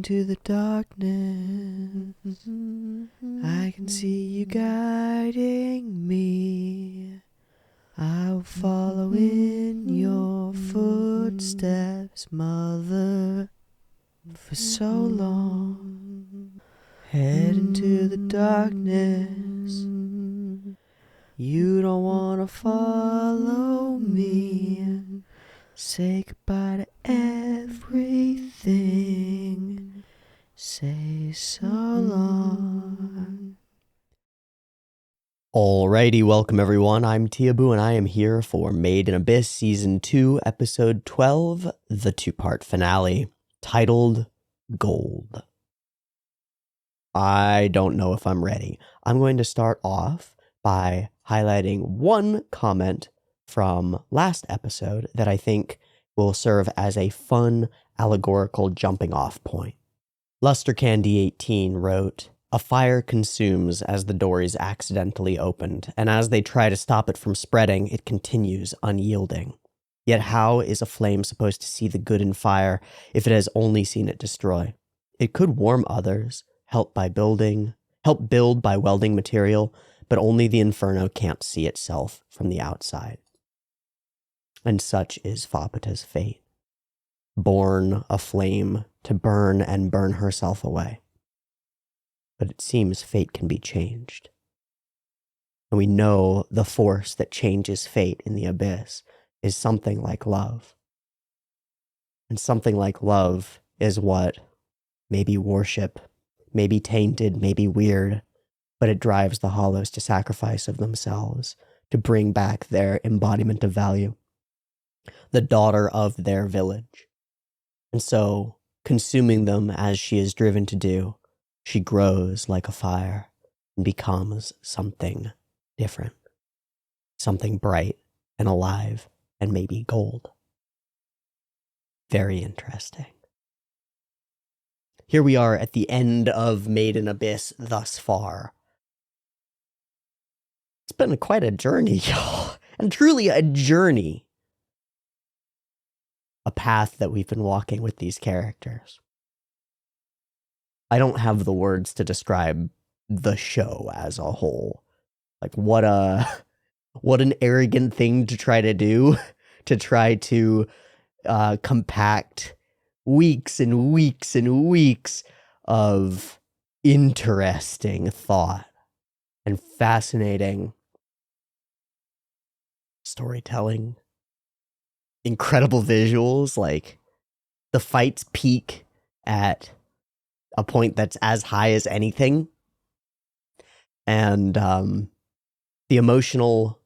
into the darkness. I can see you guiding me. I'll follow in your footsteps, mother, for so long. Head into the darkness. You don't wanna follow me. Say goodbye to everything. Say so long. Alrighty, welcome everyone. I'm Teeaboo and I am here for Made in Abyss Season 2, Episode 12, the two-part finale, titled Gold. I don't know if I'm ready. I'm going to start off by highlighting one comment from last episode that I think will serve as a fun allegorical jumping off point. Luster Candy 18 wrote, "A fire consumes as the door is accidentally opened, and as they try to stop it from spreading, it continues unyielding. Yet how is a flame supposed to see the good in fire if it has only seen it destroy? It could warm others, help build by welding material, but only the inferno can't see itself from the outside." And such is Faputa's fate. Born a flame to burn and burn herself away. But it seems fate can be changed. And we know the force that changes fate in the abyss is something like love. And something like love is what maybe worship, maybe tainted, maybe weird, but it drives the hollows to sacrifice of themselves to bring back their embodiment of value, the daughter of their village. And so, consuming them as she is driven to do, she grows like a fire and becomes something different, something bright and alive and maybe gold. Very interesting. Here we are at the end of Made in Abyss thus far. It's been quite a journey, y'all, and truly a journey. A path that we've been walking with these characters. I don't have the words to describe the show as a whole. Like, what an arrogant thing to try to do, to try to compact weeks and weeks and weeks of interesting thought and fascinating storytelling. Incredible visuals, like the fights peak at a point that's as high as anything. And the emotional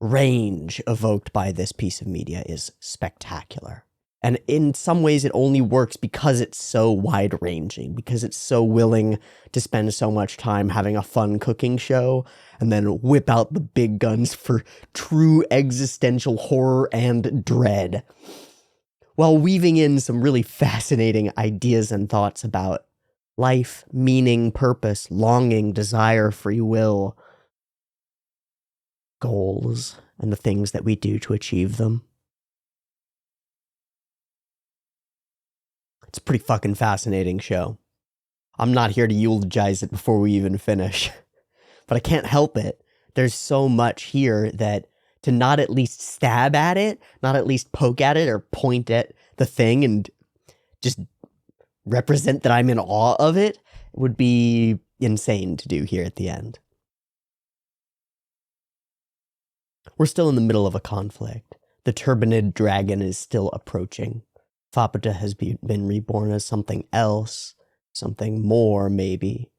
range evoked by this piece of media is spectacular. And in some ways it only works because it's so wide-ranging, because it's so willing to spend so much time having a fun cooking show and then whip out the big guns for true existential horror and dread, while weaving in some really fascinating ideas and thoughts about life, meaning, purpose, longing, desire, free will, goals, and the things that we do to achieve them. It's a pretty fucking fascinating show. I'm not here to eulogize it before we even finish, but I can't help it. There's so much here that to not at least stab at it, not at least poke at it or point at the thing and just represent that I'm in awe of it would be insane to do here at the end. We're still in the middle of a conflict. The turbanid dragon is still approaching. Faputa has been reborn as something else, something more maybe,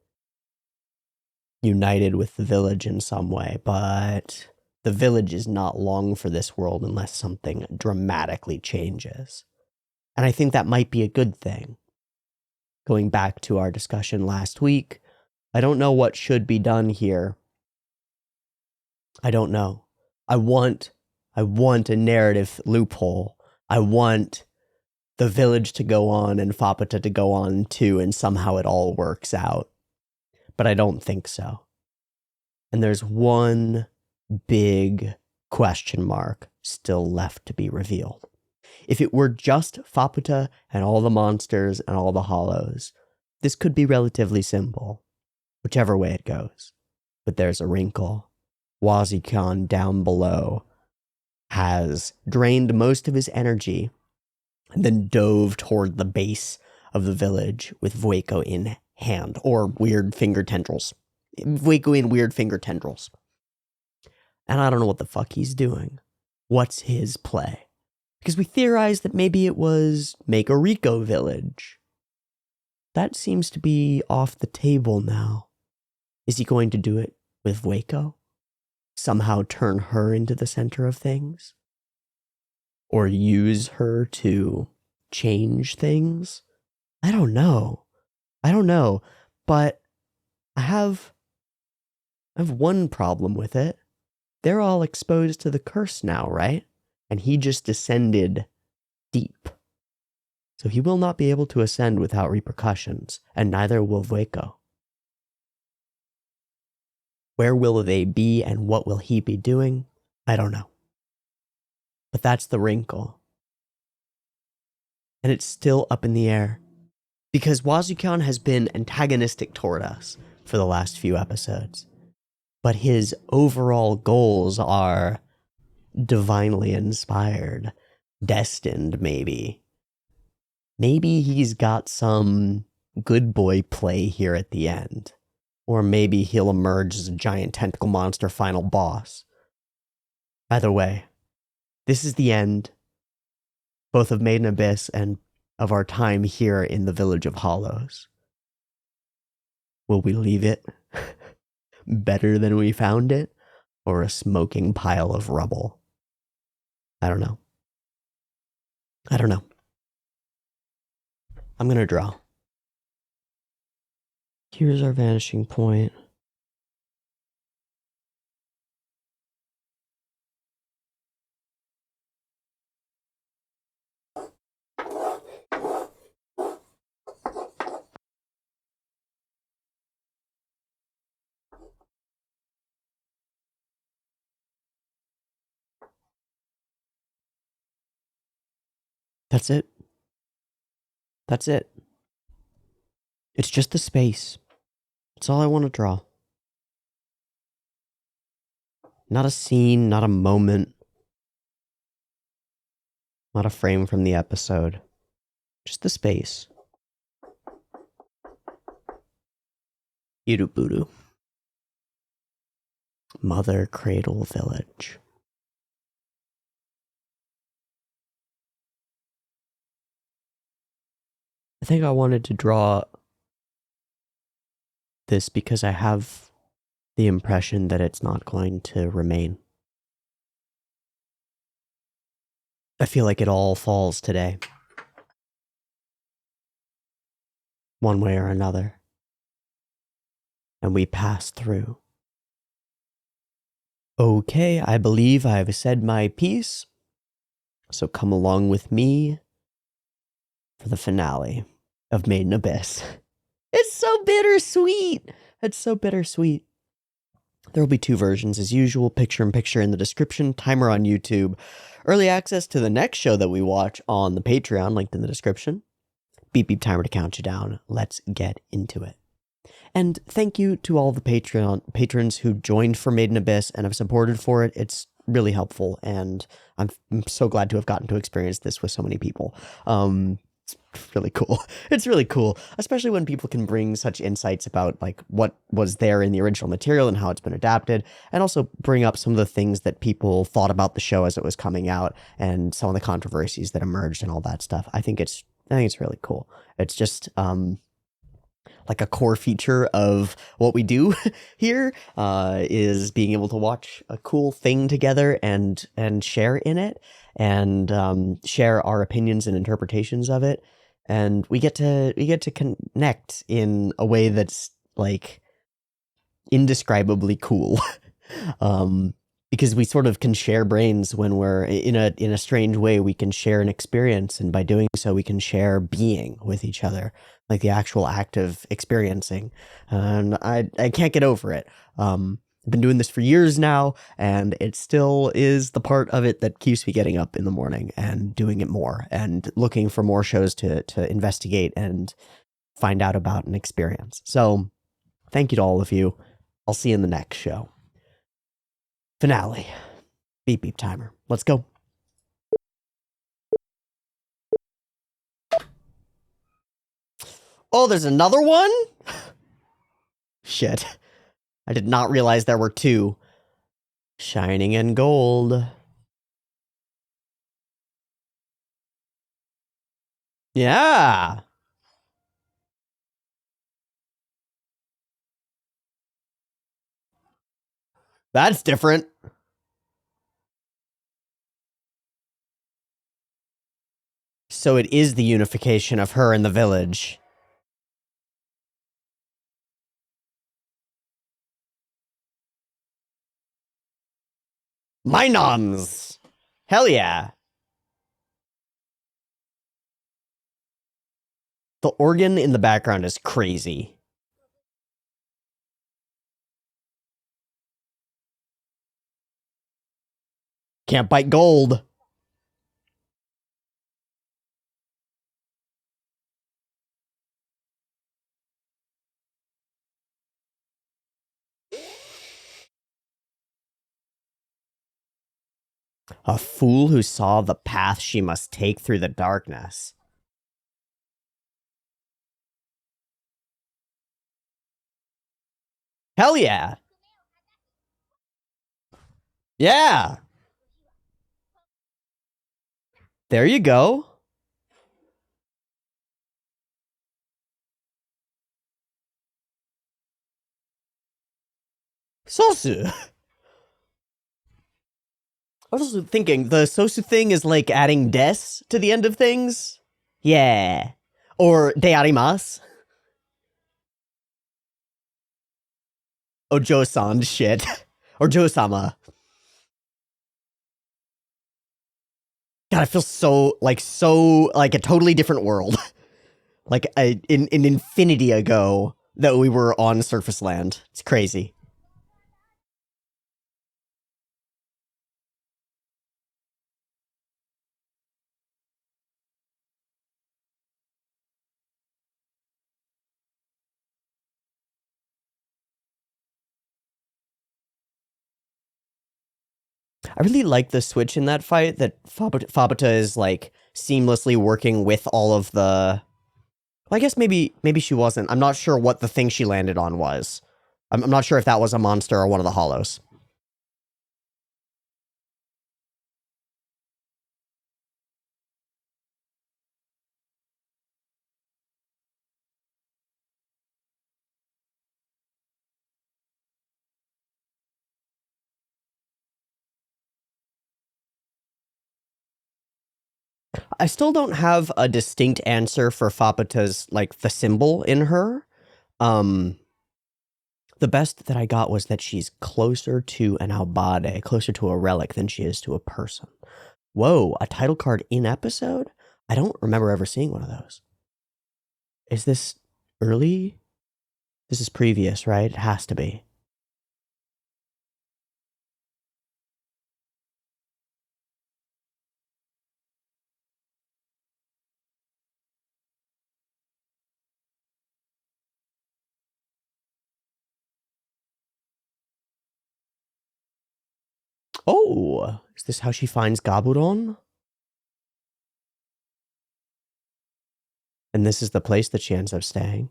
united with the village in some way, but the village is not long for this world unless something dramatically changes. And I think that might be a good thing. Going back to our discussion last week, I don't know what should be done here. I don't know. I want a narrative loophole. I want the village to go on and Faputa to go on too, and somehow it all works out. But I don't think so. And there's one big question mark still left to be revealed. If it were just Faputa and all the monsters and all the hollows, this could be relatively simple, whichever way it goes. But there's a wrinkle. Wazukyan down below has drained most of his energy and then dove toward the base of the village with Vueko in hand, or weird finger tendrils. Vueko in weird finger tendrils. And I don't know what the fuck he's doing. What's his play? Because we theorized that maybe it was make a Riko village. That seems to be off the table now. Is he going to do it with Vueko? Somehow turn her into the center of things? Or use her to change things? I don't know. But I have one problem with it. They're all exposed to the curse now, right? And he just descended deep. So he will not be able to ascend without repercussions, and neither will Vueko. Where will they be and what will he be doing? I don't know. But that's the wrinkle. And it's still up in the air. Because Wazukyan has been antagonistic toward us for the last few episodes. But his overall goals are divinely inspired, destined maybe. Maybe he's got some good boy play here at the end. Or maybe he'll emerge as a giant tentacle monster final boss. Either way, this is the end, both of Maiden Abyss and of our time here in the Village of Hollows. Will we leave it better than we found it, or a smoking pile of rubble? I don't know. I'm gonna draw. Here's our vanishing point. That's it. It's just the space. That's all I want to draw. Not a scene, not a moment. Not a frame from the episode. Just the space. Teeaboo. Mother Cradle Village. I think I wanted to draw this because I have the impression that it's not going to remain. I feel like it all falls today. One way or another. And we pass through. Okay, I believe I've said my piece. So come along with me for the finale of Maiden Abyss. It's so bittersweet. It's so bittersweet. There will be 2 versions as usual, picture-in-picture in the description, timer on YouTube, early access to the next show that we watch on the Patreon, linked in the description. Beep beep timer to count you down. Let's get into it. And thank you to all the patrons who joined for Maiden Abyss and have supported for it. It's really helpful, and I'm so glad to have gotten to experience this with so many people. It's really cool. It's really cool, especially when people can bring such insights about like what was there in the original material and how it's been adapted, and also bring up some of the things that people thought about the show as it was coming out and some of the controversies that emerged and all that stuff. I think it's really cool. It's just like a core feature of what we do here is being able to watch a cool thing together and share in it and share our opinions and interpretations of it. And we get to connect in a way that's like indescribably cool. Because we sort of can share brains when we're in a strange way. We can share an experience, and by doing so, we can share being with each other, like the actual act of experiencing. And I can't get over it. been doing this for years now, and it still is the part of it that keeps me getting up in the morning and doing it more and looking for more shows to investigate and find out about and experience. So thank you to all of you. I'll see you in the next show. Finale. Beep beep timer. Let's go. Oh, there's another one? Shit. I did not realize there were two. Shining in gold. Yeah. That's different. So it is the unification of her and the village. My noms. Hell yeah. The organ in the background is crazy. Can't bite gold. A fool who saw the path she must take through the darkness. Hell yeah. Yeah. There you go. Sosu. I was also thinking, the Sosu thing is like adding des to the end of things. Yeah. Or de arimasu. Ojo-san shit. Or Jo-sama. God, I feel so like a totally different world. Like an infinity ago that we were on Surface Land. It's crazy. I really like the switch in that fight that Faputa is like seamlessly working with all of the. Well, I guess maybe she wasn't. I'm not sure what the thing she landed on was. I'm not sure if that was a monster or one of the hollows. I still don't have a distinct answer for Faputa's like the symbol in her. The best that I got was that she's closer to an albade, closer to a relic than she is to a person. Whoa, a title card in episode? I don't remember ever seeing one of those. Is this early? This is previous, right? It has to be. Oh, is this how she finds Gaburon? And this is the place that she ends up staying.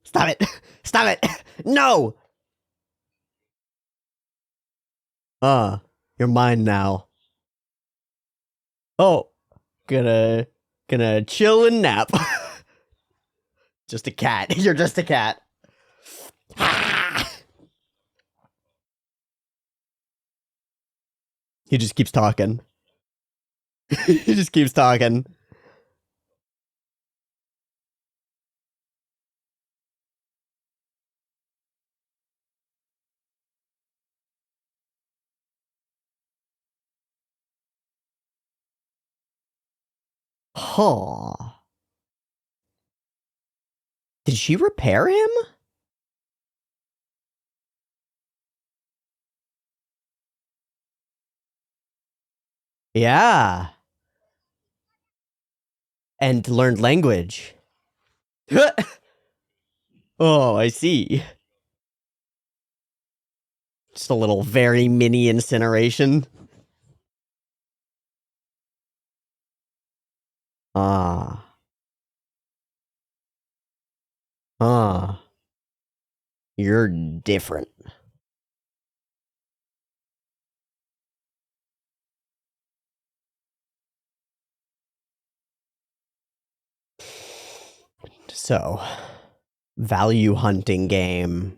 Stop it! Stop it! No! You're mine now. Oh, gonna Gonna chill and nap. Just a cat. You're just a cat. He just keeps talking. He just keeps talking. Huh. Did she repair him? Yeah. And learned language. Oh, I see. Just a little very mini incineration. Ah. Ah. You're different. So, value hunting game.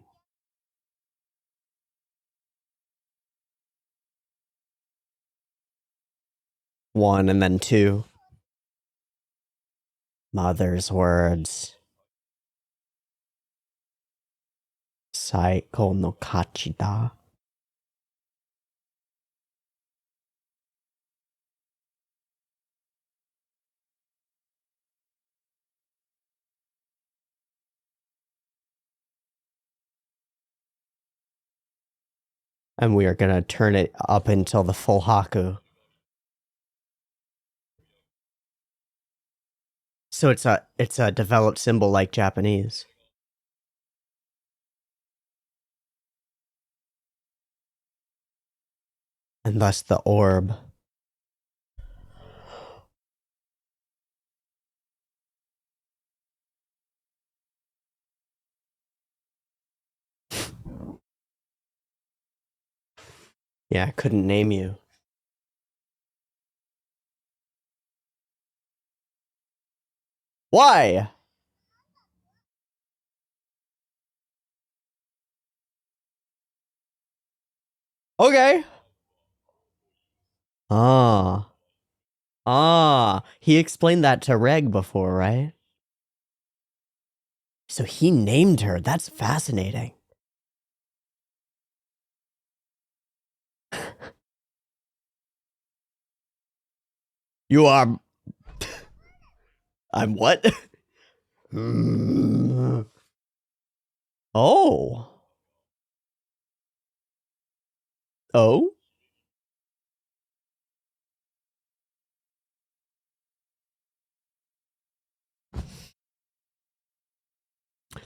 One and then two. Mother's words. Saiko no kachi da. And we are gonna turn it up until the full Haku. So it's a developed symbol like Japanese. And thus the orb. Yeah, I couldn't name you. Why? Okay. Ah. Ah. He explained that to Reg before, right? So he named her. That's fascinating. You are... I'm what? Oh. Oh?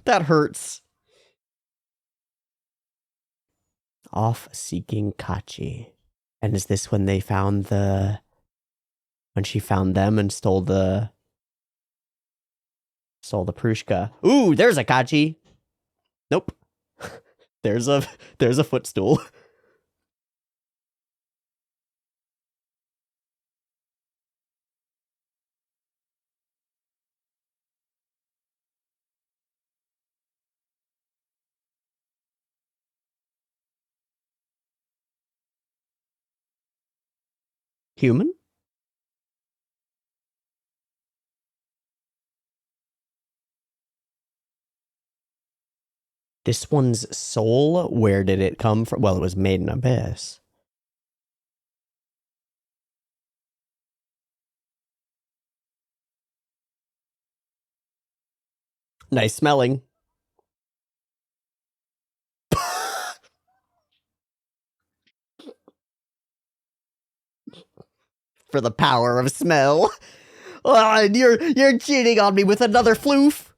That hurts. Off seeking Kachi. And is this when they found the... When she found them and stole the Prushka. Ooh, there's a Kachi. Nope. there's a footstool. Human? This one's soul, where did it come from? Well, it was made in Abyss. Nice smelling. For the power of smell. Oh, and you're cheating on me with another floof.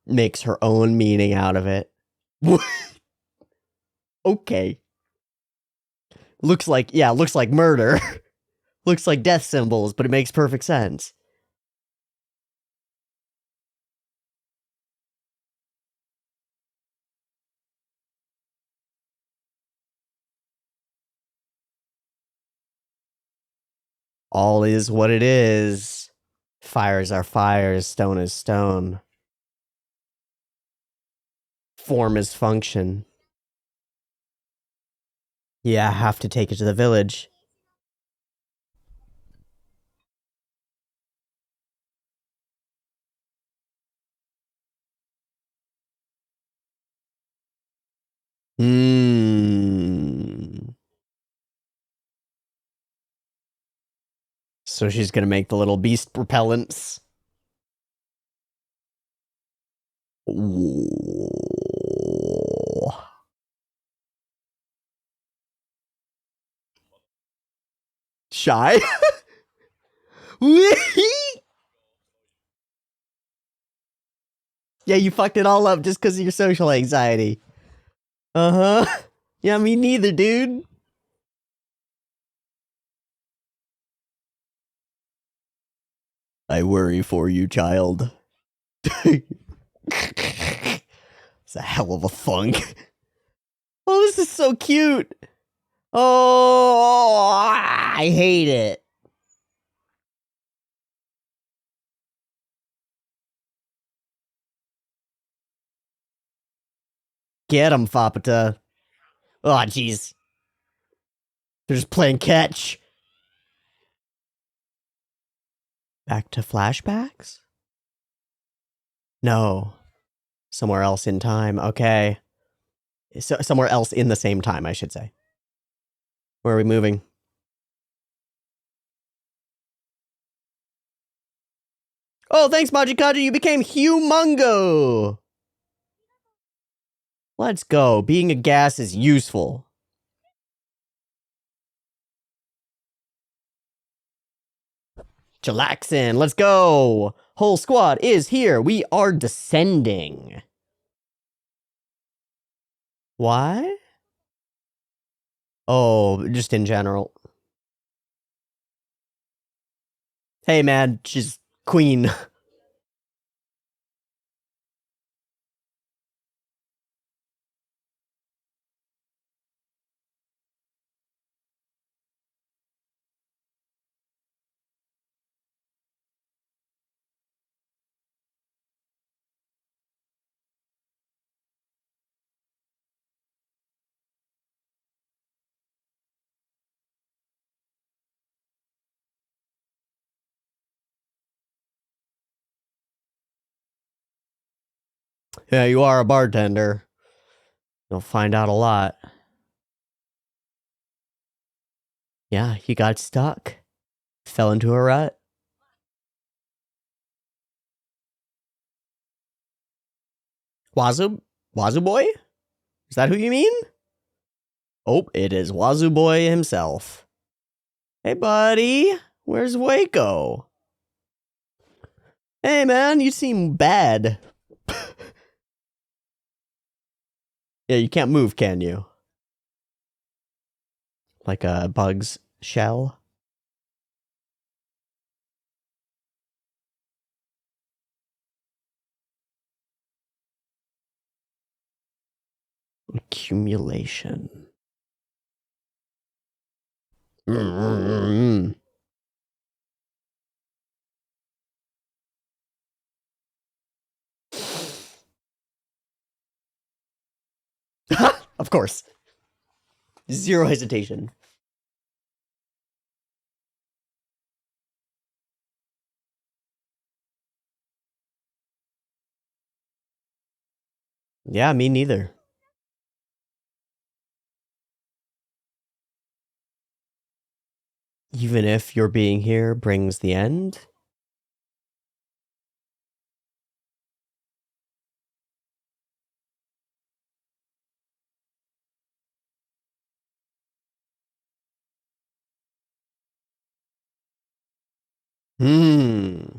Makes her own meaning out of it. Okay. Looks like murder. Looks like death symbols, but it makes perfect sense. All is what it is. Fires are fires, stone is stone. Form is function. Yeah, I have to take it to the village. So she's gonna make the little beast propellants. Ooh. Shy? Yeah, you fucked it all up just because of your social anxiety. Uh-huh. Yeah, me neither, dude. I worry for you, child. It's a hell of a thunk. Oh, this is so cute. Oh, I hate it. Get him, Faputa. Oh, jeez. They're just playing catch. Back to flashbacks? No. Somewhere else in time. Okay. So, somewhere else in the same time, I should say. Where are we moving? Oh, thanks, Majikaji. You became humongo. Let's go. Being a gas is useful. Chillaxin. Let's go. Whole squad is here. We are descending. Why? Oh, just in general. Hey, man. She's queen. Yeah, you are a bartender. You'll find out a lot. Yeah, you got stuck. Fell into a rut. Wazoo boy? Is that who you mean? Oh, it is Wazoo boy himself. Hey, buddy. Where's Waco? Hey, man, you seem bad. Yeah, you can't move, can you? Like a bug's shell? Accumulation. Of course. Zero hesitation. Yeah, me neither. Even if your being here brings the end? Hmm.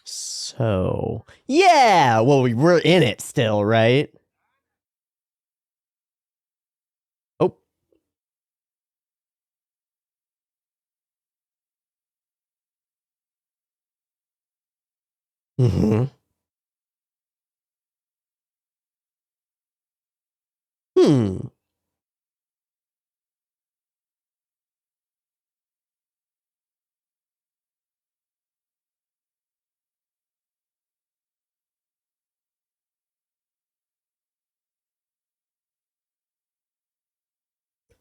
So, yeah, well, we're in it still, right? Oh. Mm-hmm.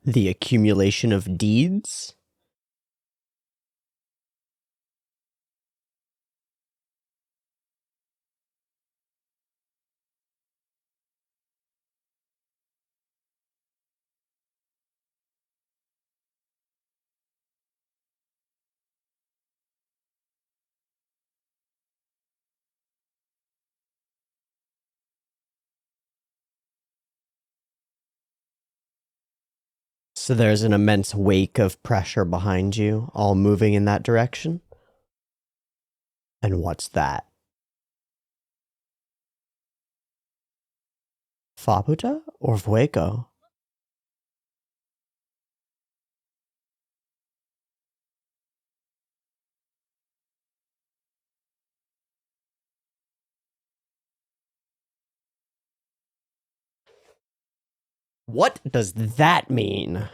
The accumulation of deeds? So there's an immense wake of pressure behind you, all moving in that direction? And what's that? Faputa or Vueko? What does that mean?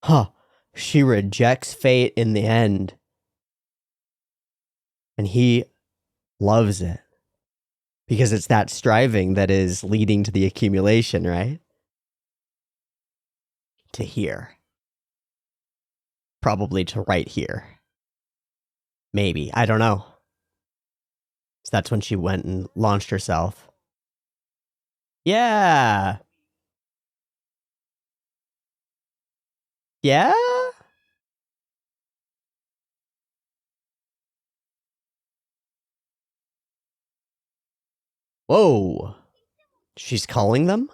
Huh. She rejects fate in the end. And he loves it. Because it's that striving that is leading to the accumulation, right? To here. Probably to right here. Maybe. I don't know. So that's when she went and launched herself. Yeah. Yeah? Whoa. She's calling them?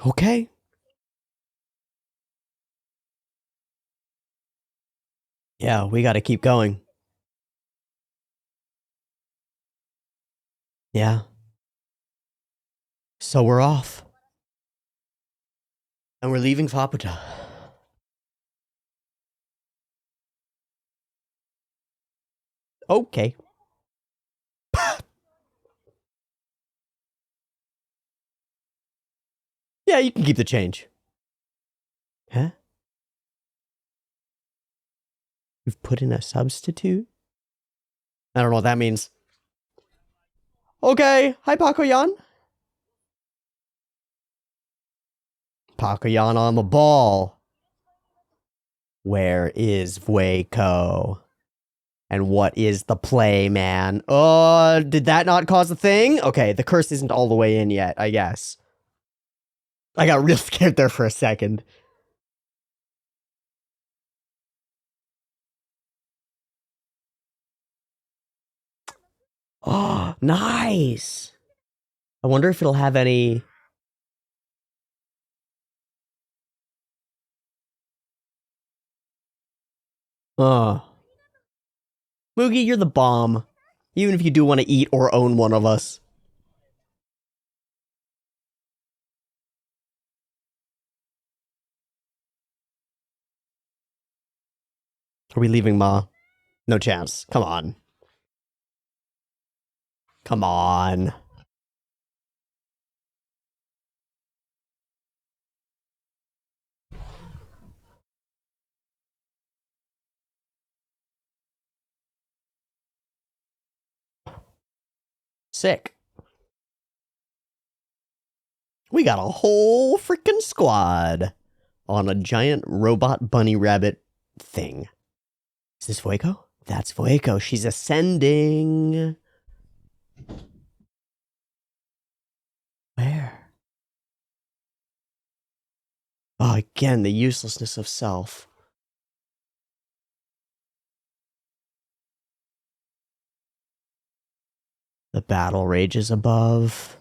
Okay. Yeah, we gotta keep going. Yeah. So we're off. And we're leaving Faputa. Okay. Yeah, you can keep the change. Huh? You've put in a substitute? I don't know what that means. Okay. Hi, Pakoyan. Pakoyan on the ball. Where is Vueko? And what is the play, man? Oh, did that not cause a thing? Okay, the curse isn't all the way in yet, I guess. I got real scared there for a second. Oh, nice. I wonder if it'll have any... Oh. Moogie, you're the bomb. Even if you do want to eat or own one of us. Are we leaving Ma? No chance. Come on. Come on. Sick. We got a whole freaking squad on a giant robot bunny rabbit thing. Is this Vueko? That's Vueko. She's ascending. Where? Oh, again, the uselessness of self. The battle rages above.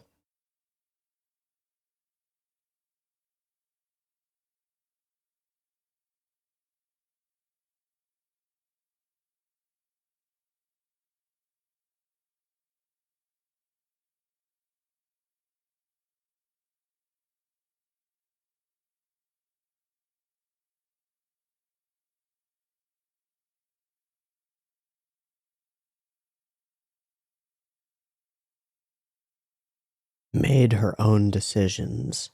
Made her own decisions.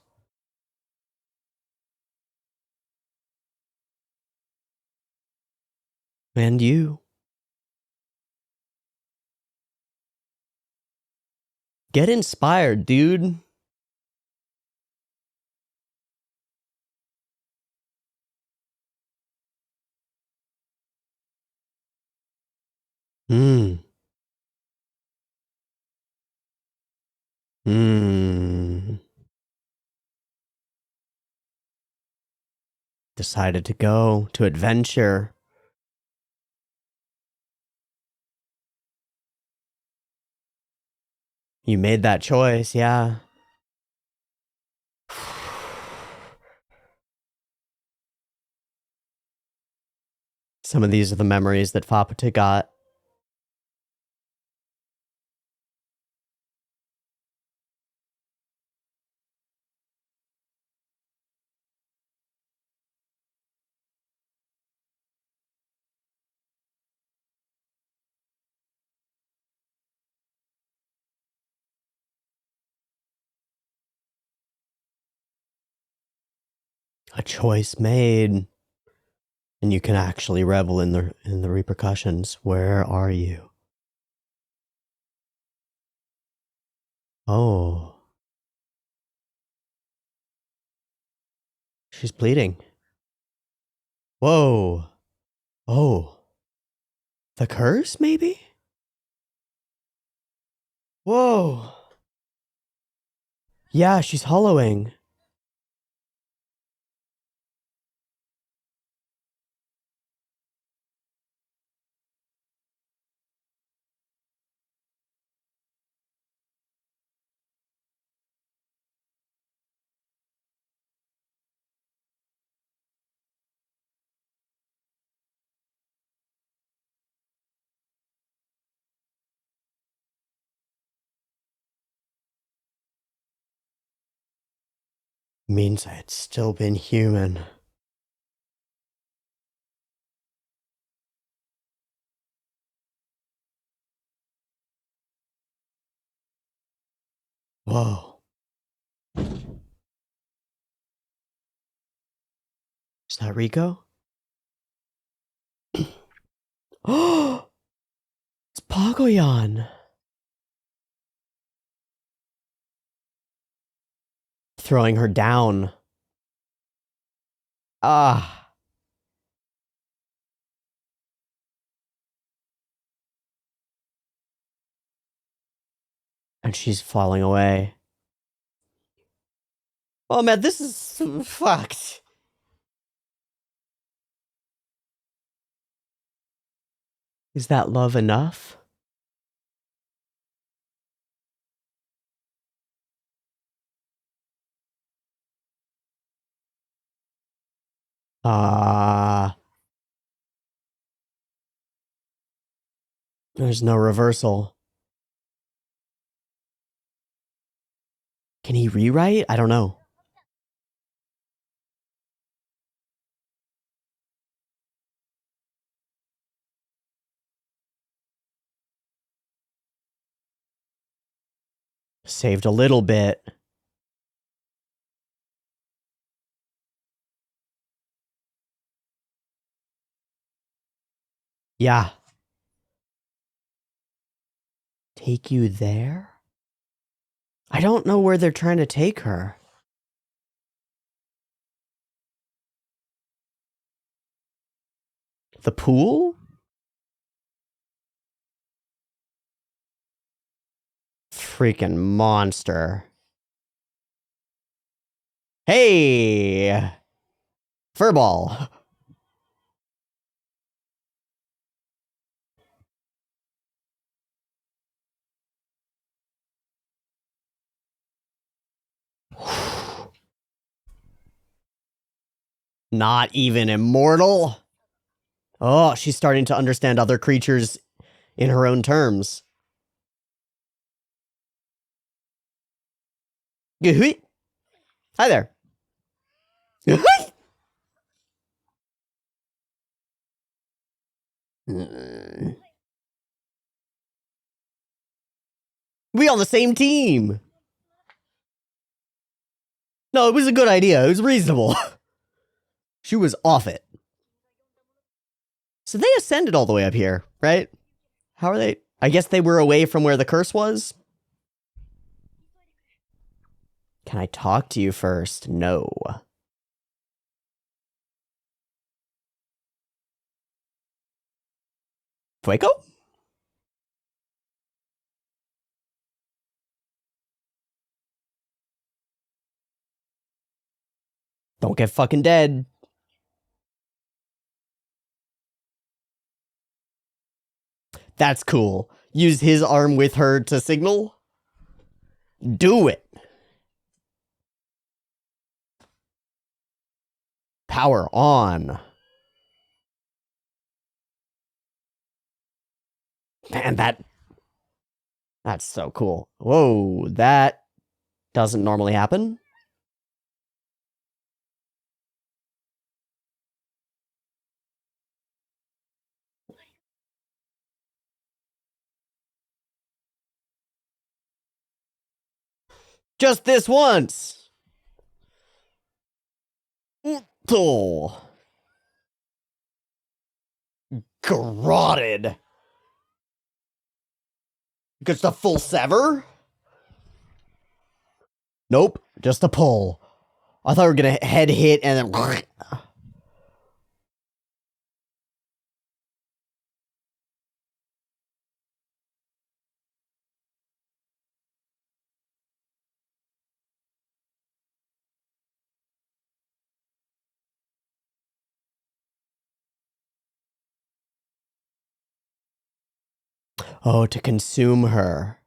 And you. Get inspired, dude. Hmm. Decided to go to adventure. You made that choice, yeah. Some of these are the memories that Faputa got. A choice made. And you can actually revel in the repercussions. Where are you? Oh. She's bleeding. Whoa. Oh. The curse, maybe? Whoa. Yeah, she's hollowing. Means I had still been human. Whoa. Is that Riko? Oh, it's Pagoyan. Throwing her down. Ah. And she's falling away. Oh man, this is fucked. Is that love enough? Ah. There's no reversal. Can he rewrite? I don't know. Saved a little bit. Yeah. Take you there? I don't know where they're trying to take her. The pool? Freaking monster. Hey! Furball. Not even immortal? Oh, she's starting to understand other creatures in her own terms. Hi there. We on the same team. No, it was a good idea. It was reasonable. She was off it. So they ascended all the way up here, right? How are they? I guess they were away from where the curse was? Can I talk to you first? No. Fuego? Don't get fucking dead. That's cool. Use his arm with her to signal? Do it. Power on. Man, that's so cool. Whoa, that doesn't normally happen. Just this once. Oh. Garroted. Gets the full sever? Nope, just a pull. I thought we were gonna head hit and then. Oh, to consume her.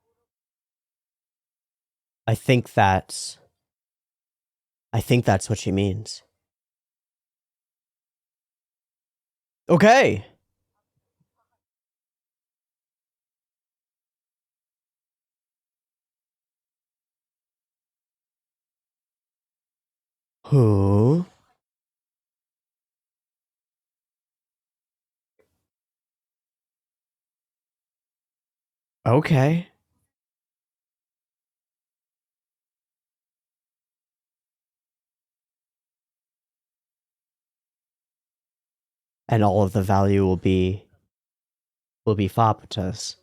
I think that's what she means. Okay. Who? Okay. And all of the value will be Faputa's.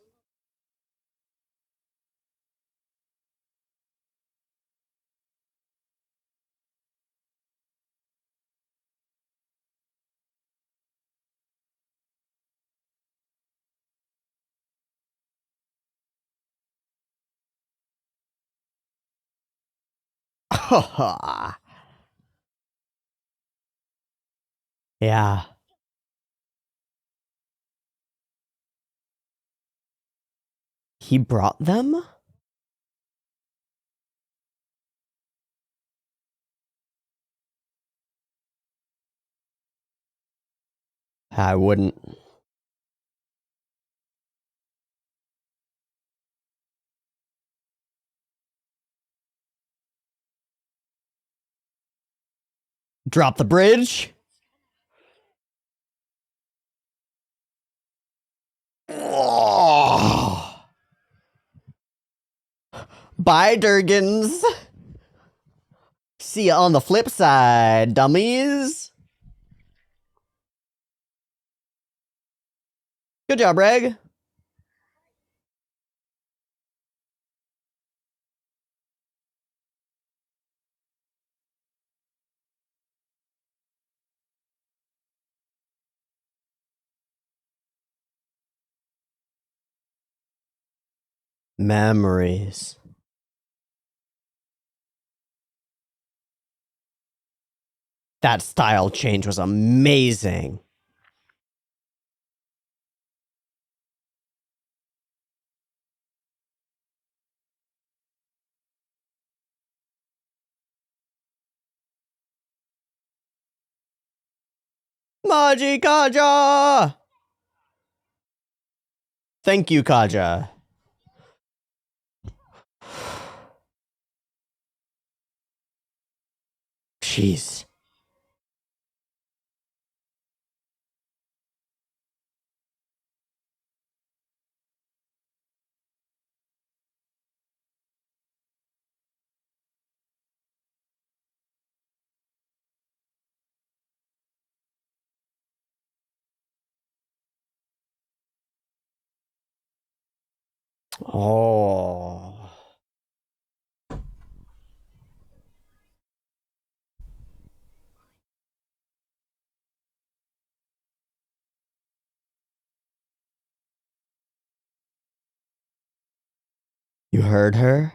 Yeah. He brought them? I wouldn't. Drop the bridge? Oh. Bye, Durgans. See ya on the flip side, dummies. Good job, Reg. Memories. That style change was amazing. Maji Kaja! Thank you, Kaja. Jeez. Oh. You heard her?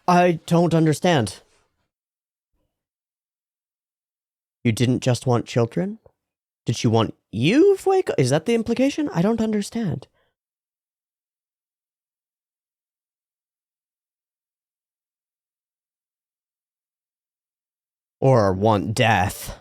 I don't understand. You didn't just want children? Did she want you, Fuego? Is that the implication? I don't understand. Or want death.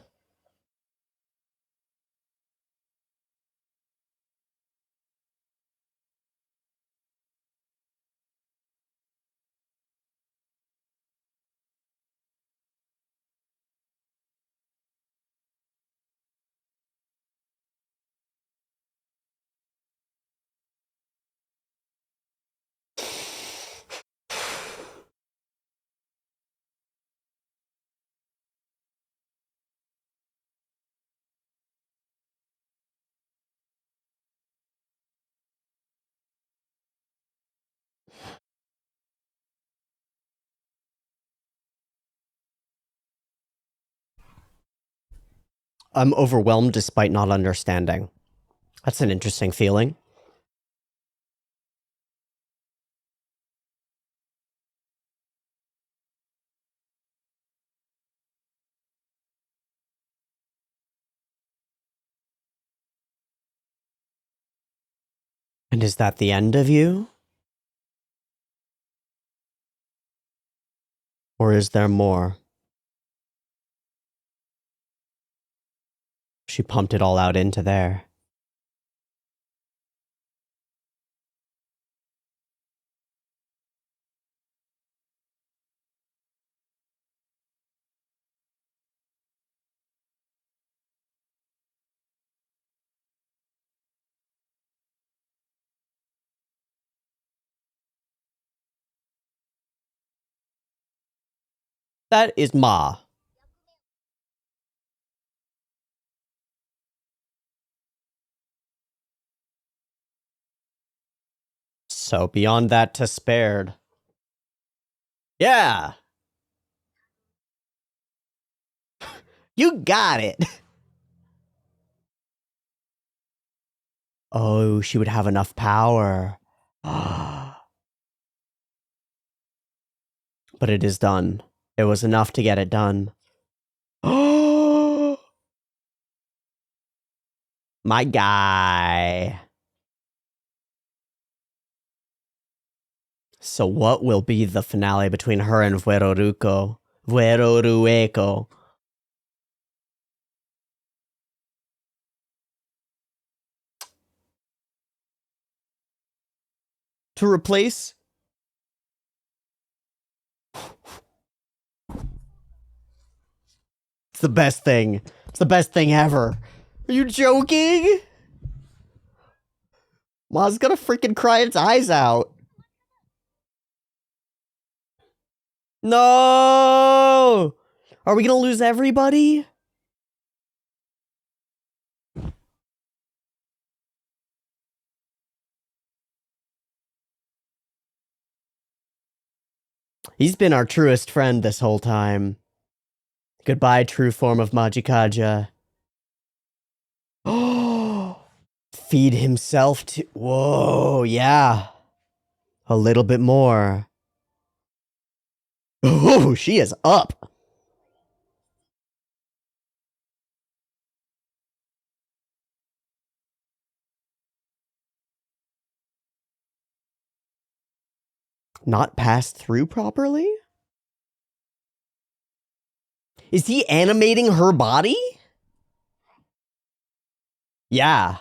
I'm overwhelmed despite not understanding. That's an interesting feeling. And is that the end of you? Or is there more? She pumped it all out into there. That is Ma. So beyond that to spared. Yeah! You got it! Oh, she would have enough power. But it is done. It was enough to get it done. My guy. So what will be the finale between her and Riko? Rueco. To replace? It's the best thing. It's the best thing ever. Are you joking? Ma's gonna freaking cry its eyes out. No! Are we gonna lose everybody? He's been our truest friend this whole time. Goodbye, true form of Majikaja. Oh! Feed himself to... Whoa, yeah. A little bit more. Oh, she is up. Not passed through properly? Is he animating her body? Yeah.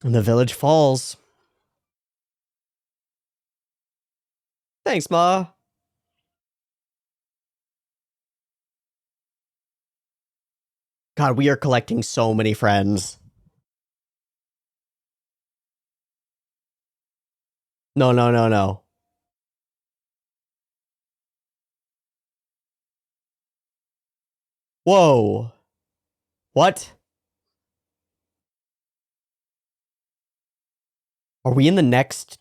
And the village falls. Thanks, Ma. God, we are collecting so many friends. No, no, no, no. Whoa. What? Are we in the next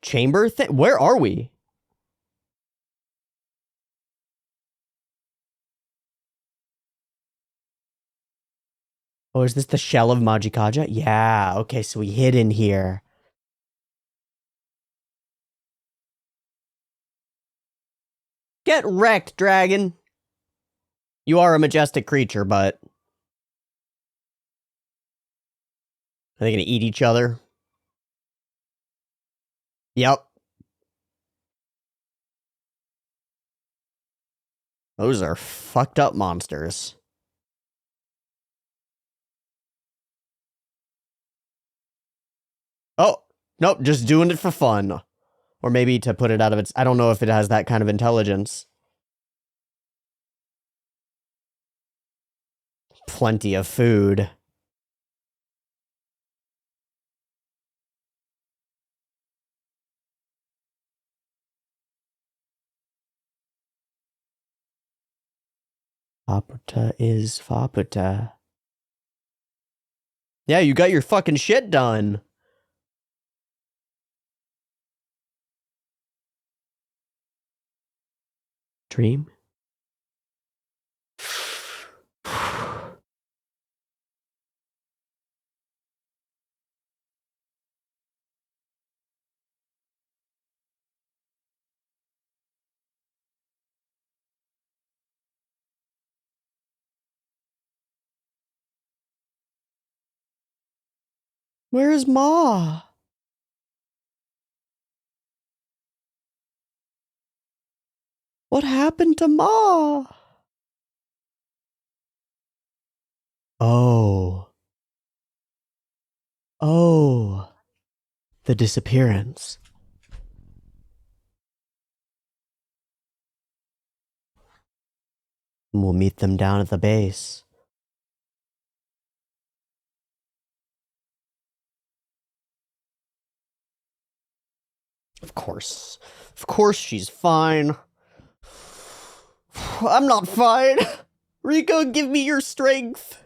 chamber thing? Where are we? Oh, is this the shell of Majikaja? Yeah, okay, so we hid in here. Get wrecked, dragon. You are a majestic creature, but... Are they gonna eat each other? Yep. Those are fucked up monsters. Oh, nope, just doing it for fun. Or maybe to put it out of its... I don't know if it has that kind of intelligence. Plenty of food. Faputa is Faputa. Yeah, you got your fucking shit done. Dream? Where is Ma? What happened to Ma? Oh. Oh. The disappearance. We'll meet them down at the base. Of course. Of course she's fine. I'm not fine. Riko, give me your strength.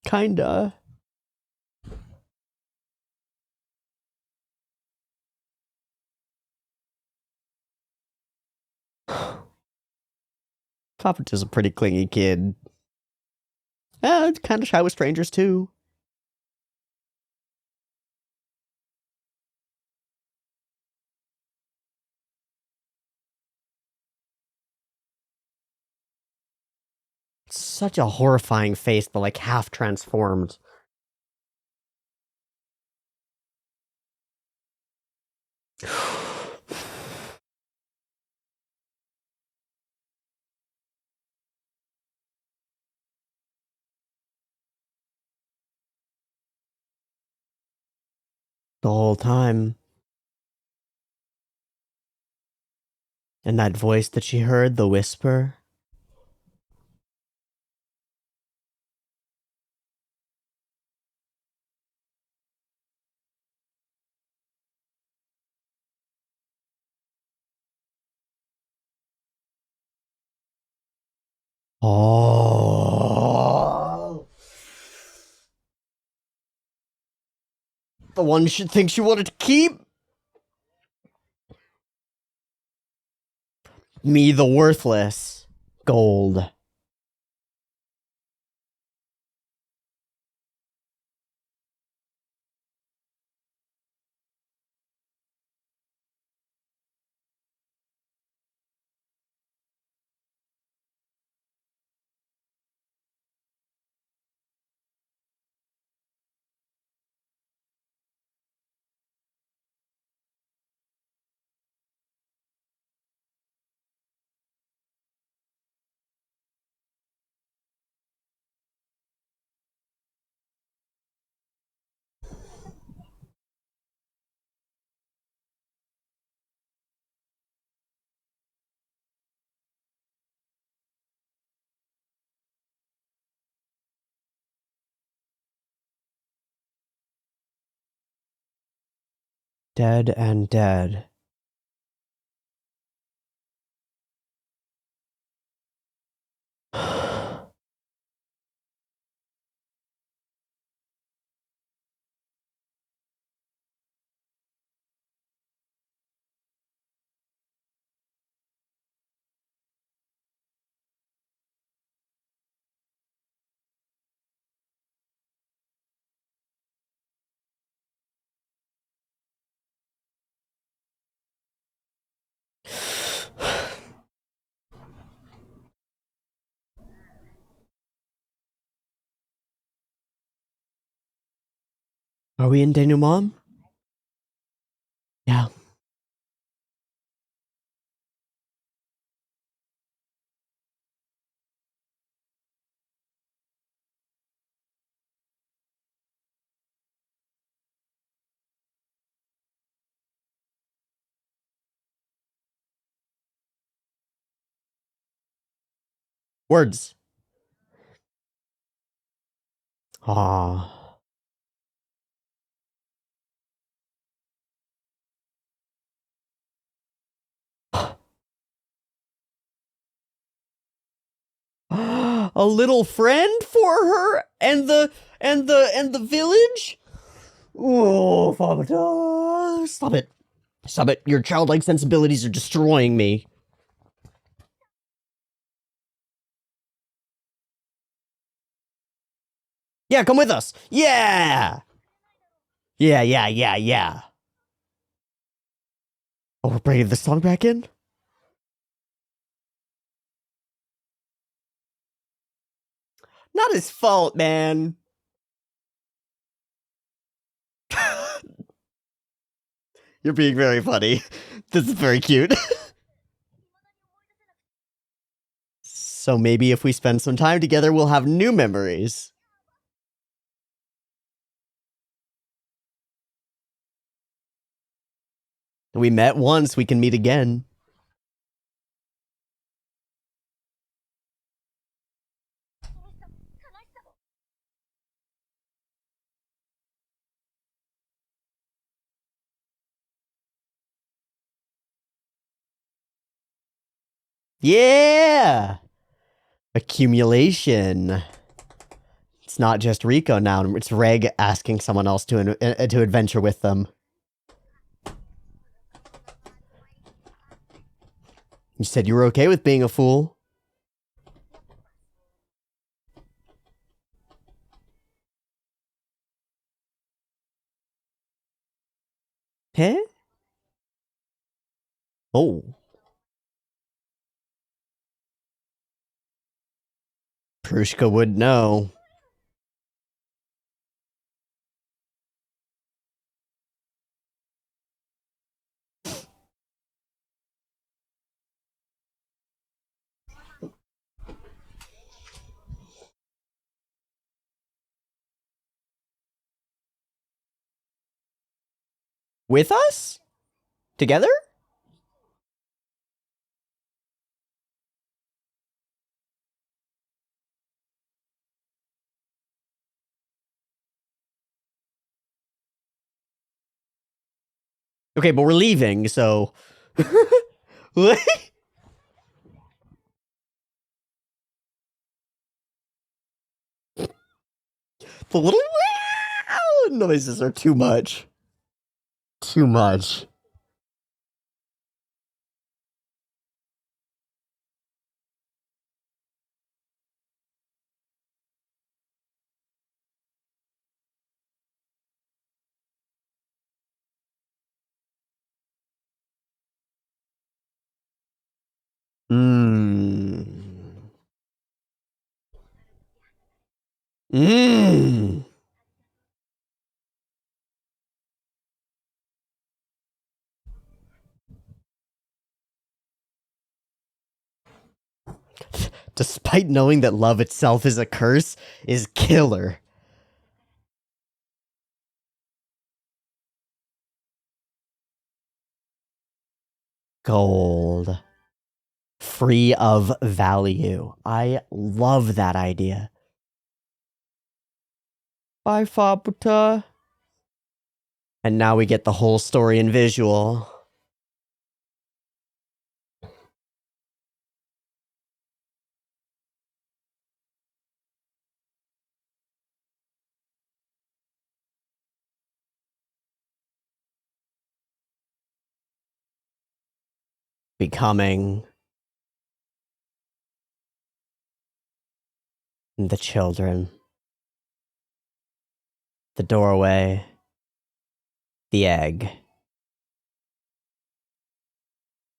Kinda. Faputa's a pretty clingy kid. It's kind of shy with strangers, too. Such a horrifying face, but like half transformed. The whole time. And that voice that she heard, the whisper. Oh. The one she thinks she wanted to keep? Me, the worthless. Gold. Dead and dead. Are we in denouement? Yeah. Words. Ah. A little friend for her and the village? Oh, Faputa. Stop it. Stop it. Your childlike sensibilities are destroying me. Yeah, come with us. Yeah. Yeah. Oh, we're bringing the song back in? Not his fault, man. You're being very funny. This is very cute. So maybe if we spend some time together, we'll have new memories. We met once, we can meet again. Yeah! Accumulation. It's not just Riko now, it's Reg asking someone else to adventure with them. You said you were okay with being a fool. Huh? Oh. Prushka would know. With us? Together? Okay, but we're leaving, so... What? The little noises are too much. Too much. Mmm. Mmm. Despite knowing that love itself is a curse, is killer. Gold. Free of value. I love that idea. Bye, Faputa. And now we get the whole story in visual. Becoming the children. The doorway. The egg.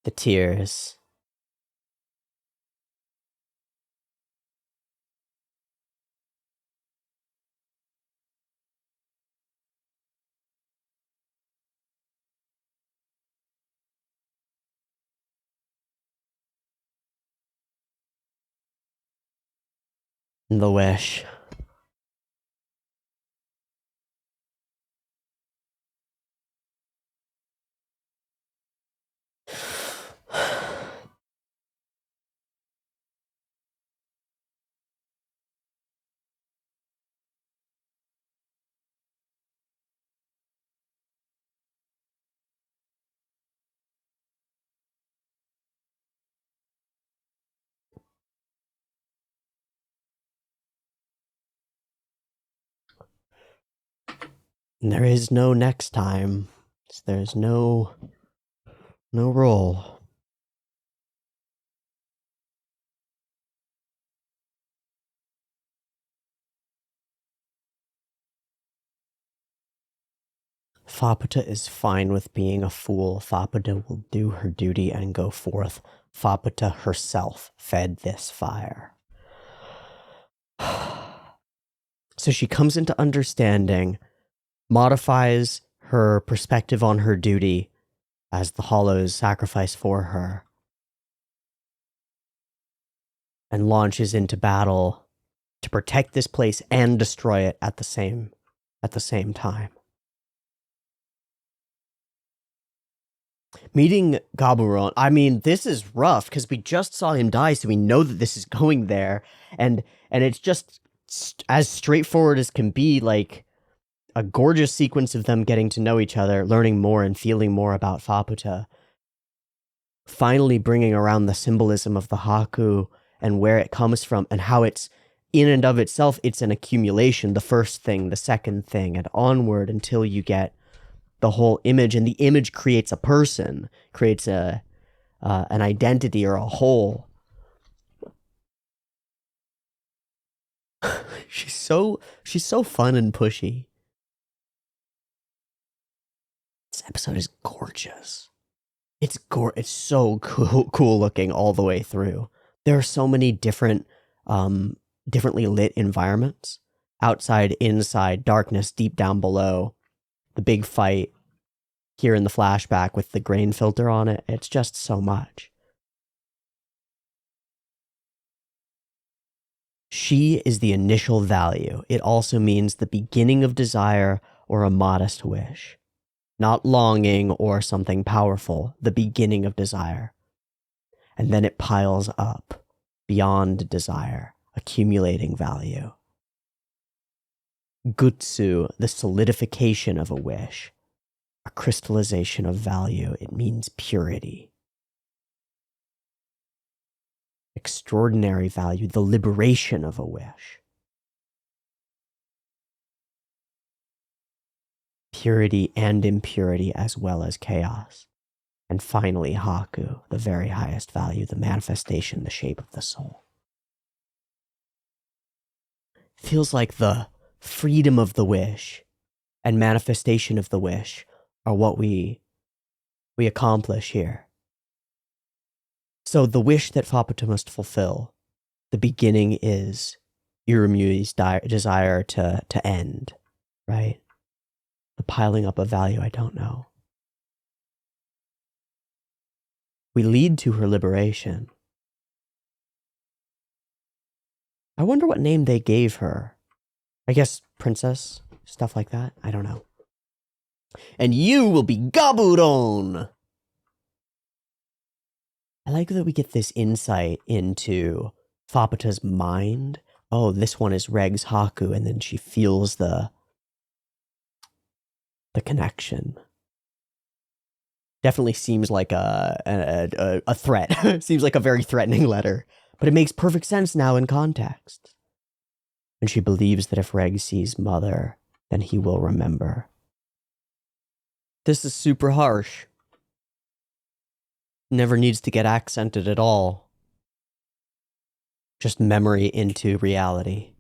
The tears. And the wish. And there is no next time. There's no rule. Faputa is fine with being a fool. Faputa will do her duty and go forth. Faputa herself fed this fire. So she comes into understanding, modifies her perspective on her duty as the Hollows sacrifice for her, and launches into battle to protect this place and destroy it at the same time. Meeting Gabu, I mean, this is rough because we just saw him die, so we know that this is going there, and it's just as straightforward as can be, like a gorgeous sequence of them getting to know each other, learning more and feeling more about Faputa, finally bringing around the symbolism of the Haku and where it comes from and how it's in and of itself, it's an accumulation, the first thing, the second thing, and onward until you get the whole image, and the image creates a person, creates an identity or a whole. She's so fun and pushy. This episode is gorgeous. It's so cool looking all the way through. There are so many differently lit environments. Outside, inside, darkness, deep down below. The big fight here in the flashback with the grain filter on it. It's just so much. She is the initial value. It also means the beginning of desire or a modest wish. Not longing or something powerful, the beginning of desire. And then it piles up beyond desire, accumulating value. Gutsu, the solidification of a wish. A crystallization of value. It means purity. Extraordinary value, the liberation of a wish. Purity and impurity as well as chaos. And finally, Haku, the very highest value, the manifestation, the shape of the soul. Feels like the freedom of the wish and manifestation of the wish are what we accomplish here. So the wish that Faputa must fulfill, the beginning is Iramui's desire to end, right? The piling up of value, I don't know. We lead to her liberation. I wonder what name they gave her. I guess princess, stuff like that. I don't know. And you will be Gaburon! I like that we get this insight into Faputa's mind. Oh, this one is Reg's Haku, and then she feels the The connection. Definitely seems like a threat. Seems like a very threatening letter. But it makes perfect sense now in context. And she believes that if Reg sees mother, then he will remember. This is super harsh. Never needs to get accented at all. Just memory into reality.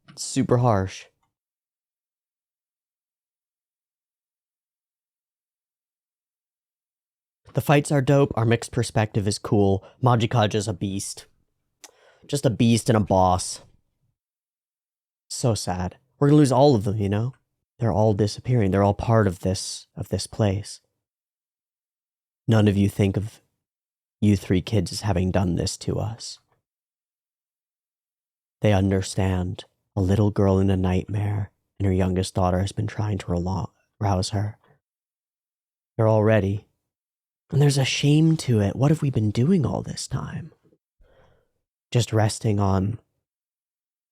It's super harsh. The fights are dope. Our mixed perspective is cool. Majikaja's a beast. Just a beast and a boss. So sad. We're gonna lose all of them, you know? They're all disappearing. They're all part of this place. None of you think of you three kids as having done this to us. They understand. A little girl in a nightmare, and her youngest daughter has been trying to rouse her. They're all ready. And there's a shame to it. What have we been doing all this time? Just resting on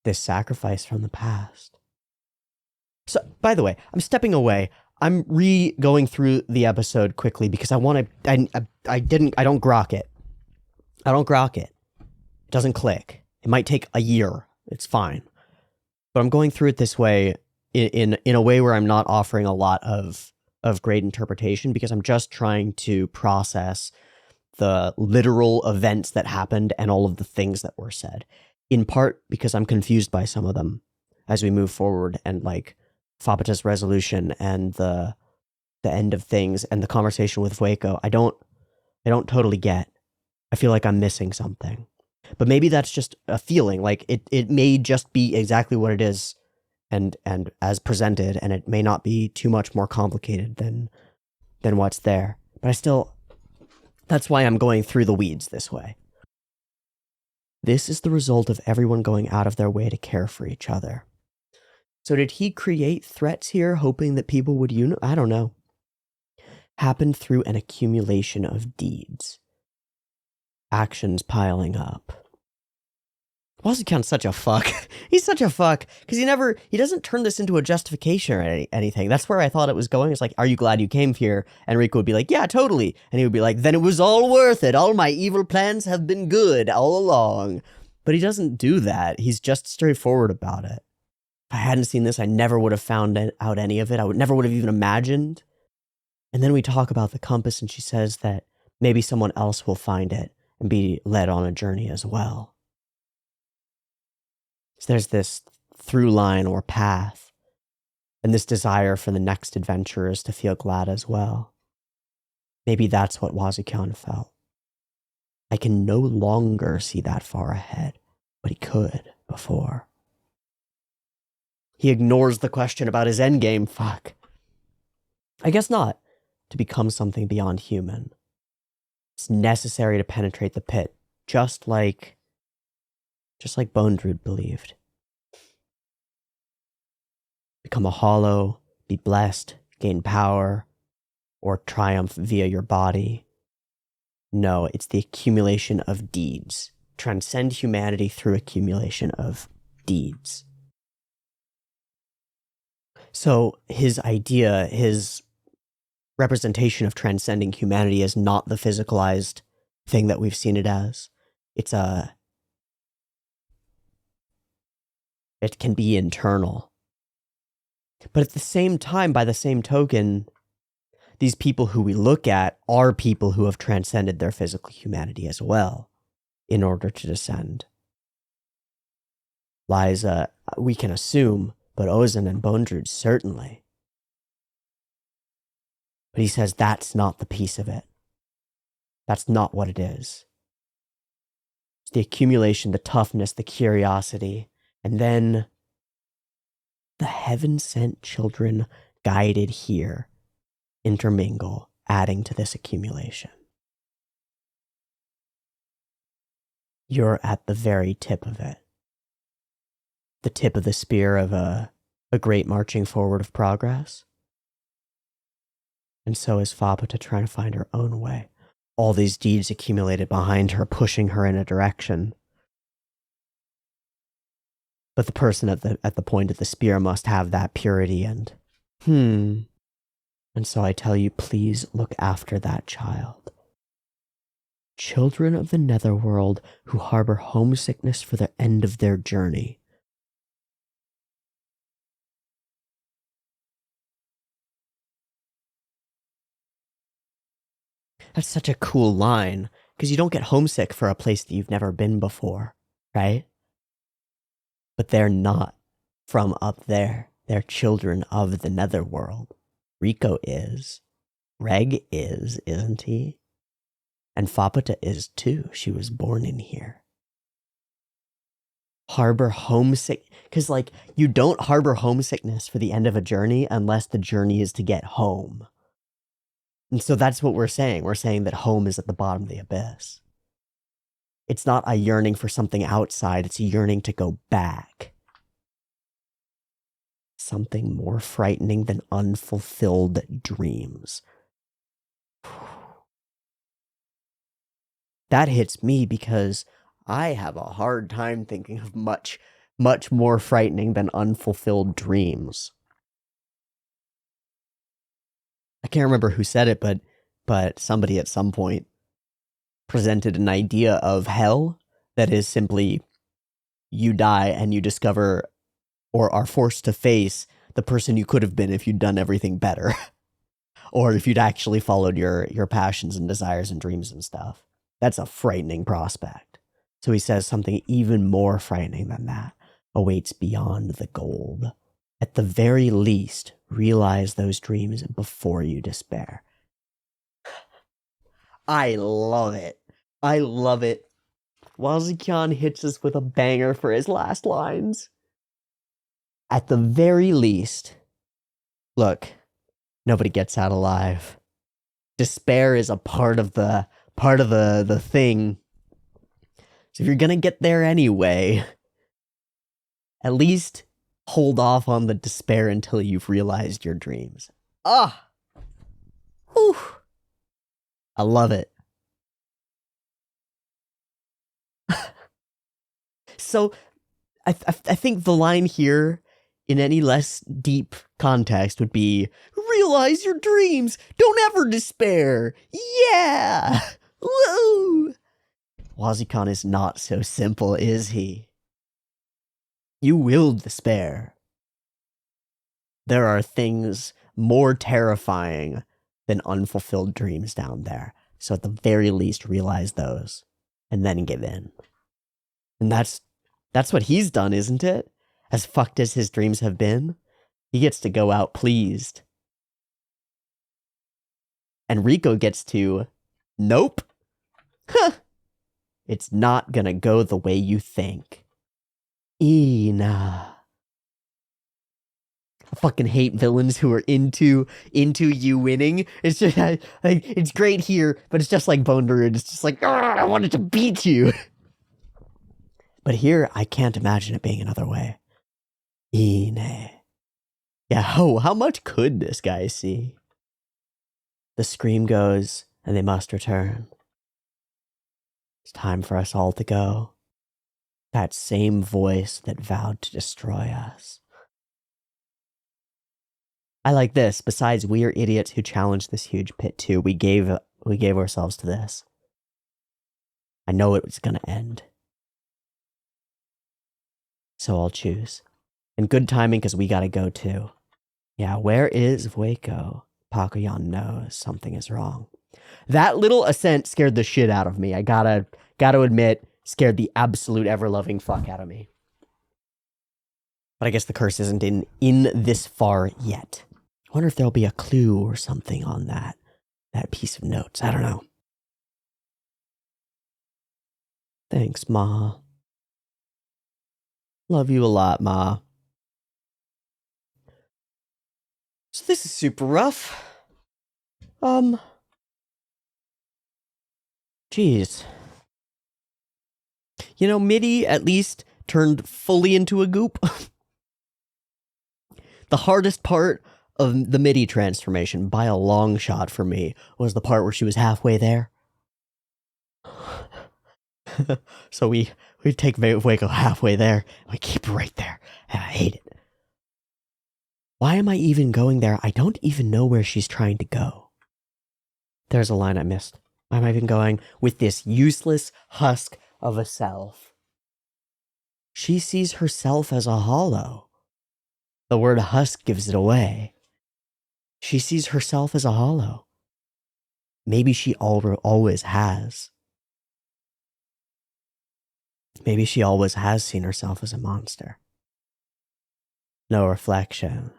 this sacrifice from the past. So, by the way, I'm stepping away. I'm going through the episode quickly because I want to. I don't grok it. I don't grok it. It doesn't click. It might take a year. It's fine. But I'm going through it this way in a way where I'm not offering a lot of great interpretation because I'm just trying to process the literal events that happened and all of the things that were said. In part because I'm confused by some of them as we move forward, and like Faputa's resolution and the end of things and the conversation with Fueko. I don't totally get. I feel like I'm missing something. But maybe that's just a feeling. Like it may just be exactly what it is and as presented, and it may not be too much more complicated than what's there. But that's why I'm going through the weeds this way. This is the result of everyone going out of their way to care for each other. So did he create threats here, hoping that people would I don't know. Happened through an accumulation of deeds. Actions piling up. Wazukyan's such a fuck. He's such a fuck. Because he doesn't turn this into a justification or anything. That's where I thought it was going. It's like, are you glad you came here? And Riko would be like, yeah, totally. And he would be like, then it was all worth it. All my evil plans have been good all along. But he doesn't do that. He's just straightforward about it. If I hadn't seen this, I never would have found out any of it. Never would have even imagined. And then we talk about the compass, and she says that maybe someone else will find it and be led on a journey as well. So there's this through line or path, and this desire for the next adventurers to feel glad as well. Maybe that's what Wazukyan felt. I can no longer see that far ahead, but he could before. He ignores the question about his endgame. Fuck. I guess not. To become something beyond human. It's necessary to penetrate the pit, just like Bondrewd believed. Become a hollow, be blessed, gain power, or triumph via your body. No, it's the accumulation of deeds. Transcend humanity through accumulation of deeds. So his idea, his representation of transcending humanity is not the physicalized thing that we've seen it as. It can be internal. But at the same time, by the same token, these people who we look at are people who have transcended their physical humanity as well in order to descend. Liza, we can assume, but Ozen and Bondrewd certainly. But he says that's not the piece of it. That's not what it is. It's the accumulation, the toughness, the curiosity, and then the heaven-sent children guided here intermingle, adding to this accumulation. You're at the very tip of it. The tip of the spear of a great marching forward of progress. And so is Faputa trying to find her own way. All these deeds accumulated behind her, pushing her in a direction. But the person at the point of the spear must have that purity and... And so I tell you, please look after that child. Children of the netherworld who harbor homesickness for the end of their journey. That's such a cool line, because you don't get homesick for a place that you've never been before, right? But they're not from up there. They're children of the netherworld. Riko is. Reg is, isn't he? And Faputa is too. She was born in here. Harbor homesick, because like you don't harbor homesickness for the end of a journey unless the journey is to get home. And so that's what we're saying. We're saying that home is at the bottom of the abyss. It's not a yearning for something outside, it's a yearning to go back. Something more frightening than unfulfilled dreams. That hits me because I have a hard time thinking of much more frightening than unfulfilled dreams. I can't remember who said it, but somebody at some point presented an idea of hell that is simply you die and you discover or are forced to face the person you could have been if you'd done everything better. Or if you'd actually followed your passions and desires and dreams and stuff. That's a frightening prospect. So he says something even more frightening than that awaits beyond the gold. At the very least, realize those dreams before you despair. I love it. I love it. Wazukyan hits us with a banger for his last lines. At the very least, look, nobody gets out alive. Despair is a part of the thing. So if you're gonna get there anyway, at least hold off on the despair until you've realized your dreams. Ah! Whew! I love it. So, I think the line here, in any less deep context, would be, realize your dreams! Don't ever despair! Yeah! Woo! Wazukyan is not so simple, is he? You will despair. There are things more terrifying than unfulfilled dreams down there. So at the very least, realize those and then give in. And that's what he's done, isn't it? As fucked as his dreams have been, he gets to go out pleased. And Riko gets to, nope. Huh. It's not gonna go the way you think. Nah. I fucking hate villains who are into you winning. It's just like, it's great here, but it's just like Bone Rude. It's just like, I wanted to beat you. But here, I can't imagine it being another way. Nah. Yeah, how much could this guy see? The scream goes, and they must return. It's time for us all to go. That same voice that vowed to destroy us. I like this. Besides, we are idiots who challenged this huge pit too. We gave ourselves to this. I know it was gonna end. So I'll choose. And good timing because we gotta go too. Yeah, where is Waco? Pakuyan knows something is wrong. That little ascent scared the shit out of me. I gotta admit, scared the absolute ever-loving fuck out of me. But I guess the curse isn't in this far yet. I wonder if there'll be a clue or something on that piece of notes. I don't know. Thanks, Ma. Love you a lot, Ma. So this is super rough. Geez. You know, MIDI at least turned fully into a goop. The hardest part of the MIDI transformation, by a long shot for me, was the part where she was halfway there. So we take Waco halfway there, and we keep her right there, and I hate it. Why am I even going there? I don't even know where she's trying to go. There's a line I missed. Why am I even going with this useless husk of a self? She sees herself as a hollow. The word husk gives it away. She sees herself as a hollow. Maybe she always has. Maybe she always has seen herself as a monster. No reflection.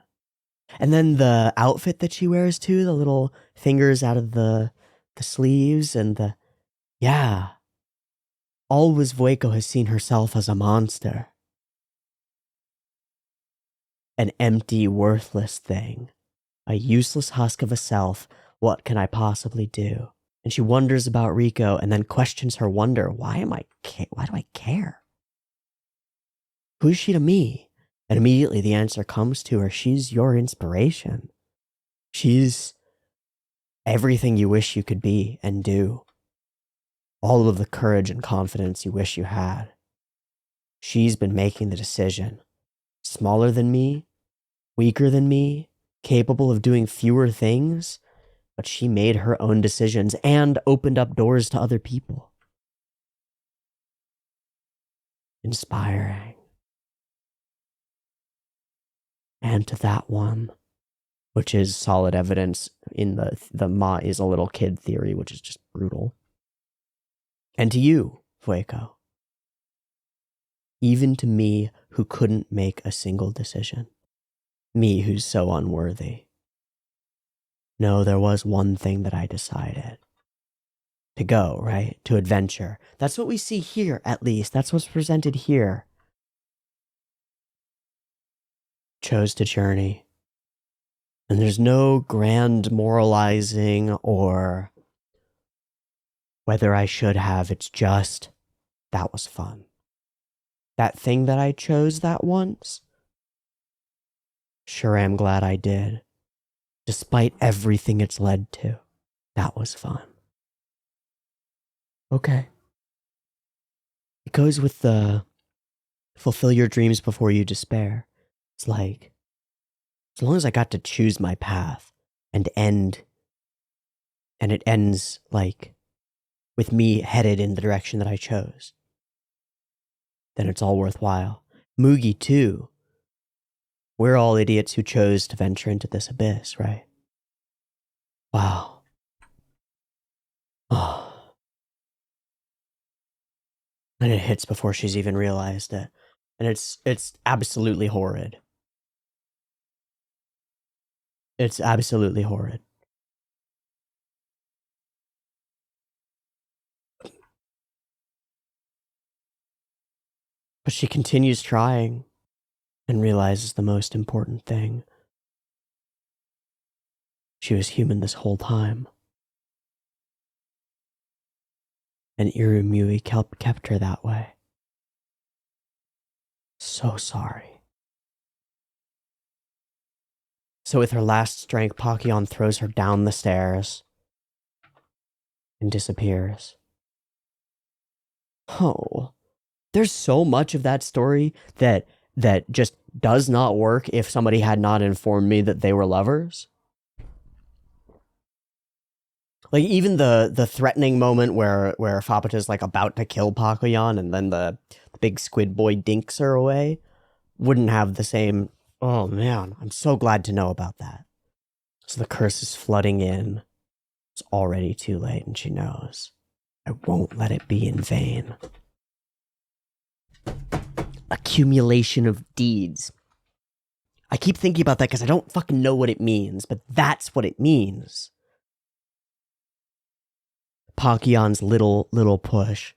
And then the outfit that she wears too, the little fingers out of the sleeves and the... Yeah. Always Vueko has seen herself as a monster. An empty, worthless thing. A useless husk of a self. What can I possibly do? And she wonders about Riko and then questions her wonder. Why do I care? Who is she to me? And immediately the answer comes to her. She's your inspiration. She's everything you wish you could be and do. All of the courage and confidence you wish you had. She's been making the decision. Smaller than me, weaker than me, capable of doing fewer things, but she made her own decisions and opened up doors to other people. Inspiring. And to that one, which is solid evidence in the Ma is a little kid theory, which is just brutal. And to you, Vueko. Even to me who couldn't make a single decision. Me who's so unworthy. No, there was one thing that I decided. To go, right? To adventure. That's what we see here, at least. That's what's presented here. Chose to journey. And there's no grand moralizing or whether I should have. It's just, that was fun. That thing that I chose that once, sure am glad I did. Despite everything it's led to, that was fun. Okay. It goes with the fulfill your dreams before you despair. It's like, as long as I got to choose my path and it ends like with me headed in the direction that I chose, then it's all worthwhile. Mugi too. We're all idiots who chose to venture into this abyss, right? Wow. Oh. And it hits before she's even realized it. And it's absolutely horrid. It's absolutely horrid. But she continues trying and realizes the most important thing. She was human this whole time. And Irumui kept her that way. So sorry. So with her last strength, Pakyan throws her down the stairs and disappears. Oh, there's so much of that story that just does not work if somebody had not informed me that they were lovers. Like even the threatening moment where Faputa's like about to kill Pakyan and then the big squid boy dinks her away wouldn't have the same. Oh man, I'm so glad to know about that. So the curse is flooding in. It's already too late and she knows. I won't let it be in vain. Accumulation of deeds. I keep thinking about that because I don't fucking know what it means, but that's what it means. Pakyan's little push.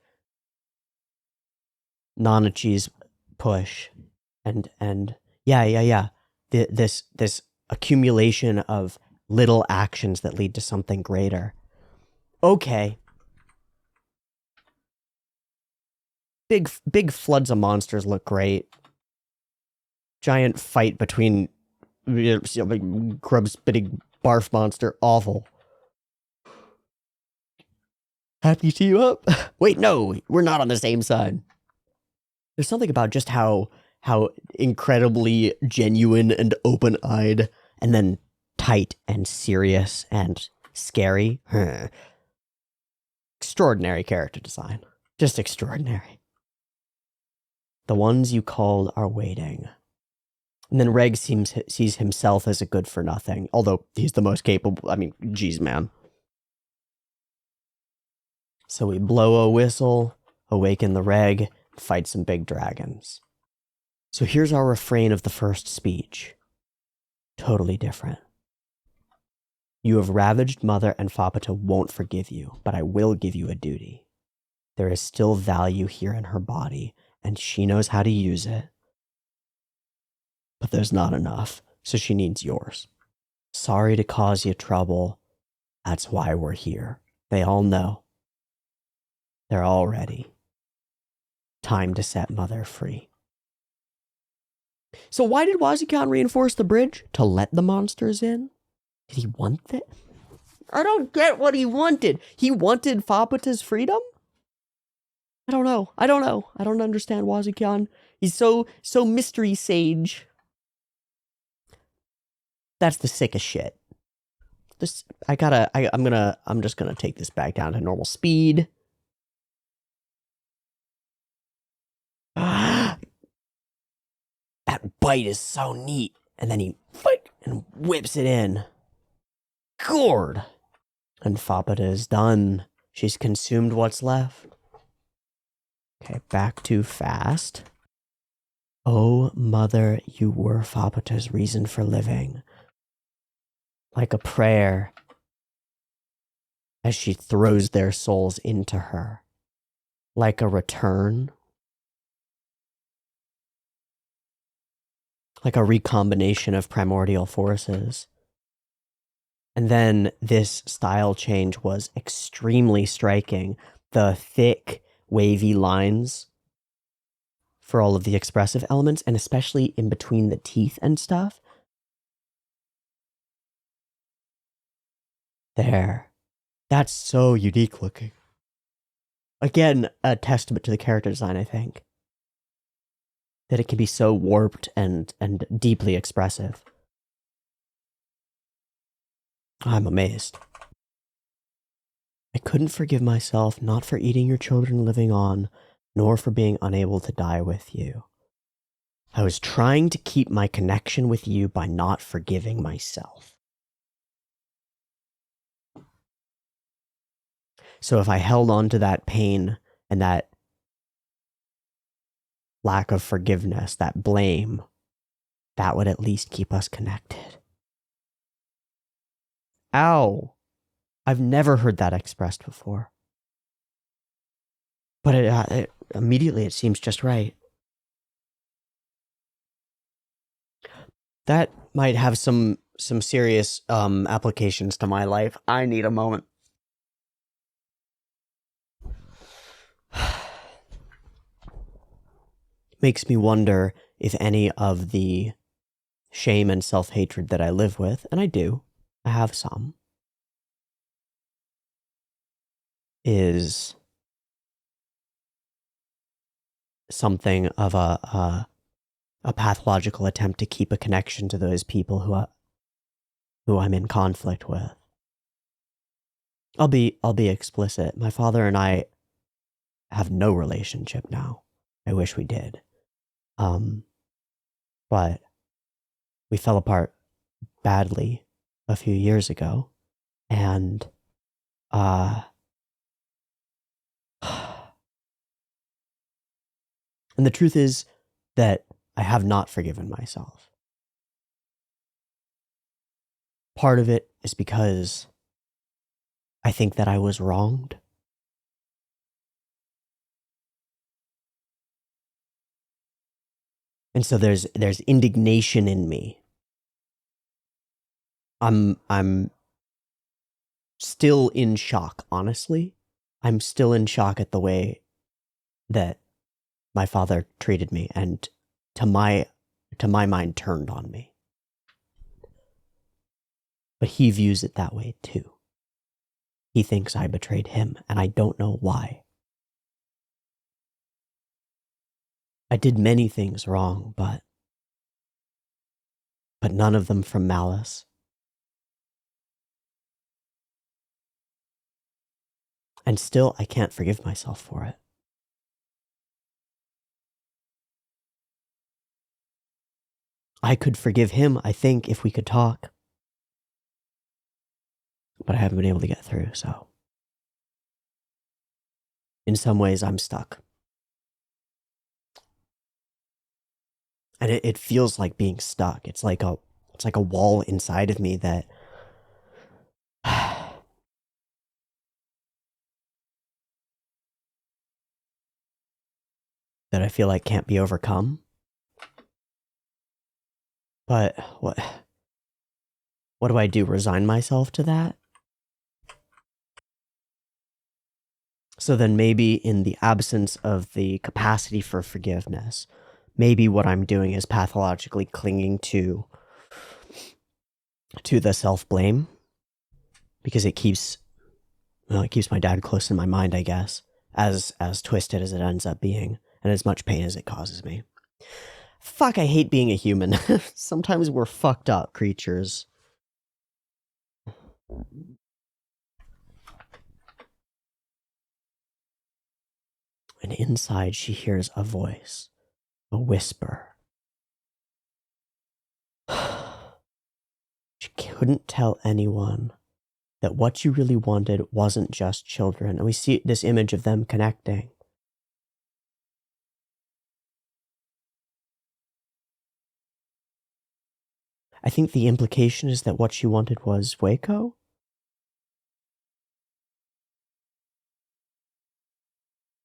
Nanachi's push. And yeah. This accumulation of little actions that lead to something greater. Okay. Big floods of monsters look great. Giant fight between grub spitting barf monster. Awful. Happy to you up? Wait, no, we're not on the same side. There's something about just how how incredibly genuine and open-eyed, and then tight and serious and scary. Extraordinary character design. Just extraordinary. The ones you called are waiting. And then Reg sees himself as a good for nothing, although he's the most capable. I mean, geez, man. So we blow a whistle, awaken the Reg, fight some big dragons. So here's our refrain of the first speech. Totally different. You have ravaged Mother, and Faputa won't forgive you, but I will give you a duty. There is still value here in her body, and she knows how to use it. But there's not enough, so she needs yours. Sorry to cause you trouble. That's why we're here. They all know. They're all ready. Time to set Mother free. So why did Wazukyan reinforce the bridge? To let the monsters in? Did he want that? I don't get what he wanted. He wanted Faputa's freedom? I don't know. I don't understand Wazukyan. He's so mystery sage. That's the sickest shit. I'm just gonna take this back down to normal speed. That bite is so neat. And then he whips it in. Gourd. And Faputa is done. She's consumed what's left. Okay, back to fast. Oh, Mother, you were Faputa's reason for living. Like a prayer as she throws their souls into her. Like a return. Like a recombination of primordial forces. And then this style change was extremely striking. The thick, wavy lines for all of the expressive elements, and especially in between the teeth and stuff. There. That's so unique looking. Again, a testament to the character design, I think. That it can be so warped and deeply expressive. I'm amazed. I couldn't forgive myself, not for eating your children living on, nor for being unable to die with you. I was trying to keep my connection with you by not forgiving myself. So if I held on to that pain and that lack of forgiveness, that blame, that would at least keep us connected. Ow! I've never heard that expressed before. But it immediately it seems just right. That might have some serious applications to my life. I need a moment. Makes me wonder if any of the shame and self-hatred that I live with, and I do, I have some, is something of a pathological attempt to keep a connection to those people who I'm in conflict with. I'll be explicit. My father and I have no relationship now. I wish we did. But we fell apart badly a few years ago, and and the truth is that I have not forgiven myself. Part of it is because I think that I was wronged. And so there's indignation in me. I'm still in shock, honestly. I'm still in shock at the way that my father treated me and to my mind turned on me. But he views it that way too. He thinks I betrayed him, and I don't know why. I did many things wrong, but none of them from malice. And still, I can't forgive myself for it. I could forgive him, I think, if we could talk. But I haven't been able to get through, so. In some ways, I'm stuck. And it feels like being stuck. It's like a wall inside of me that that I feel like can't be overcome. But what do I do? Resign myself to that? So then maybe in the absence of the capacity for forgiveness, maybe what I'm doing is pathologically clinging to the self-blame, because it keeps my dad close in my mind, I guess, as twisted as it ends up being, and as much pain as it causes me. Fuck, I hate being a human. Sometimes we're fucked up creatures. And inside she hears a voice, a whisper. She couldn't tell anyone that what you really wanted wasn't just children. And we see this image of them connecting. I think the implication is that what she wanted was Waco.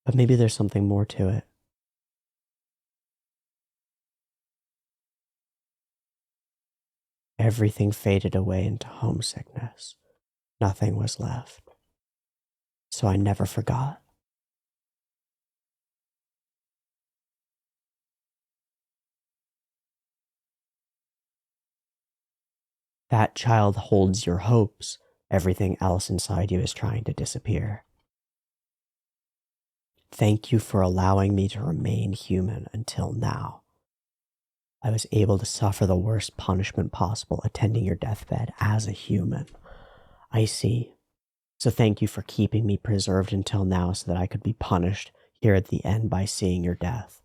But maybe there's something more to it. Everything faded away into homesickness. Nothing was left. So I never forgot. That child holds your hopes. Everything else inside you is trying to disappear. Thank you for allowing me to remain human until now. I was able to suffer the worst punishment possible attending your deathbed as a human. I see. So thank you for keeping me preserved until now so that I could be punished here at the end by seeing your death.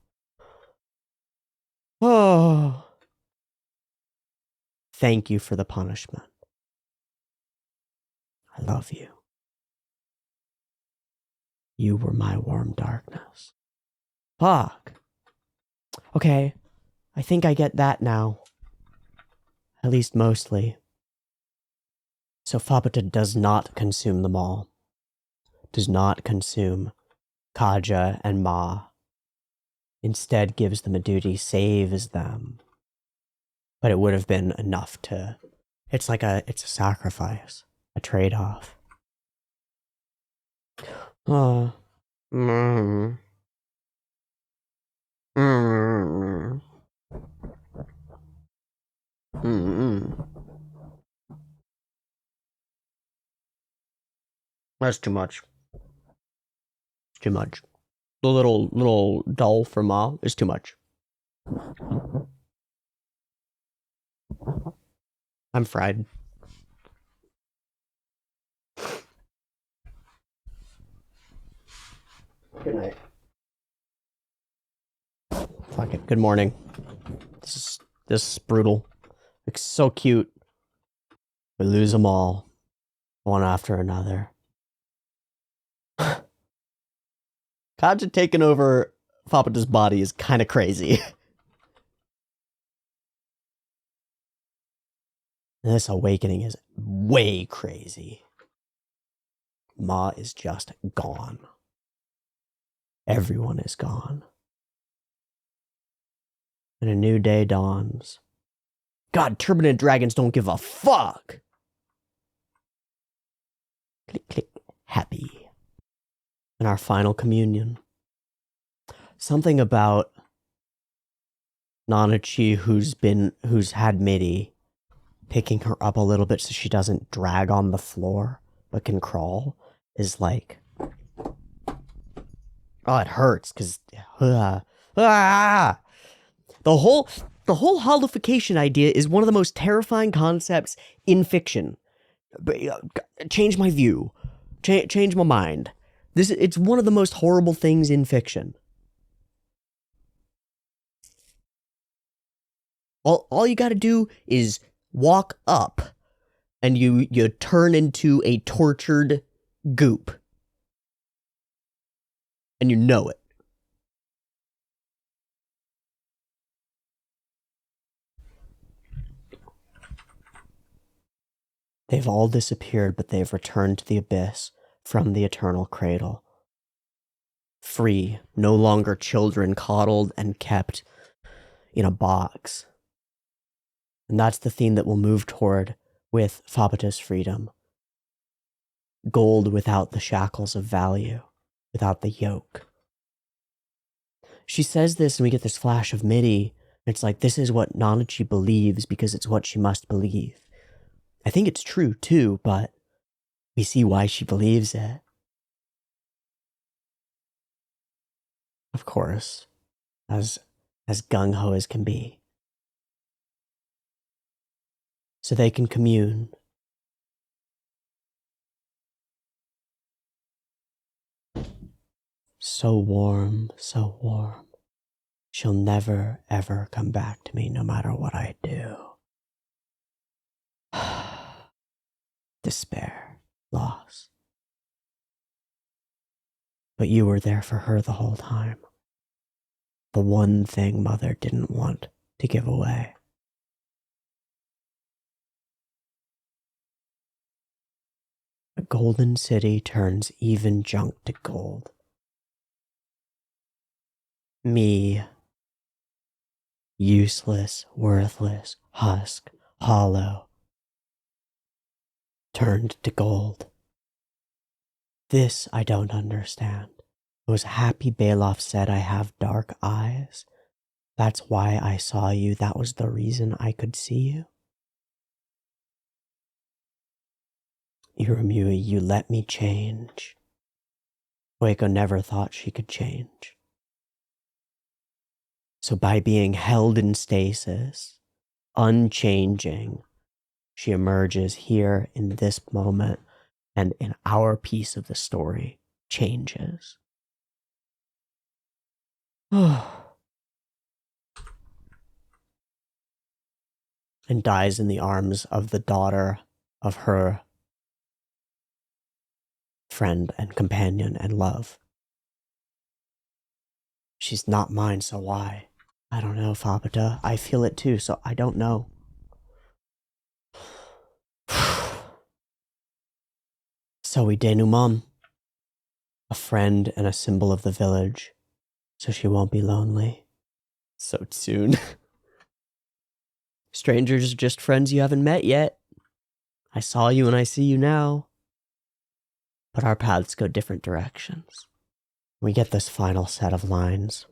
Oh. Thank you for the punishment. I love you. You were my warm darkness. Fuck. Okay, I think I get that now. At least mostly. So Faputa does not consume them all. Does not consume Kaja and Ma. Instead gives them a duty, saves them. But it would have been enough to... It's a sacrifice. A trade-off. Oh. Mm. Mm. Mm. That's too much. It's too much. The little doll for Ma is too much. I'm fried. Good night. Fuck it. Good morning. This is brutal. It's so cute. We lose them all, one after another. Kaja taking over Faputa's body is kind of crazy. This awakening is way crazy. Ma is just gone. Everyone is gone. And a new day dawns. God, turbinate dragons don't give a fuck! Click, click, happy. And our final communion. Something about Nanachi, who's had Midi, picking her up a little bit so she doesn't drag on the floor, but can crawl, is like... Oh, it hurts, because Ah! The whole holification idea is one of the most terrifying concepts in fiction. Change my view. Change my mind. It's one of the most horrible things in fiction. All you gotta do is walk up and you turn into a tortured goop. And you know it. They've all disappeared, but they've returned to the abyss from the eternal cradle. Free, no longer children coddled and kept in a box. And that's the theme that we'll move toward with Faputa's freedom. Gold without the shackles of value, without the yoke. She says this and we get this flash of MIDI. It's like, this is what Nanachi believes because it's what she must believe. I think it's true too, but we see why she believes it. Of course, as gung-ho as can be. So they can commune. So warm, so warm. She'll never, ever come back to me no matter what I do. Despair, loss. But you were there for her the whole time. The one thing Mother didn't want to give away. A golden city turns even junk to gold. Me, useless, worthless, husk, hollow, turned to gold. This I don't understand. Was Happy Bailoff said I have dark eyes? That's why I saw you. That was the reason I could see you? Irumui, you let me change. Oiko never thought she could change. So by being held in stasis, unchanging, she emerges here in this moment, and in our piece of the story changes. And dies in the arms of the daughter of her friend and companion and love. She's not mine, so why? I don't know, Faputa. I feel it too, so I don't know. So we denouement. A friend and a symbol of the village, so she won't be lonely. So soon. Strangers are just friends you haven't met yet. I saw you and I see you now. But our paths go different directions. We get this final set of lines.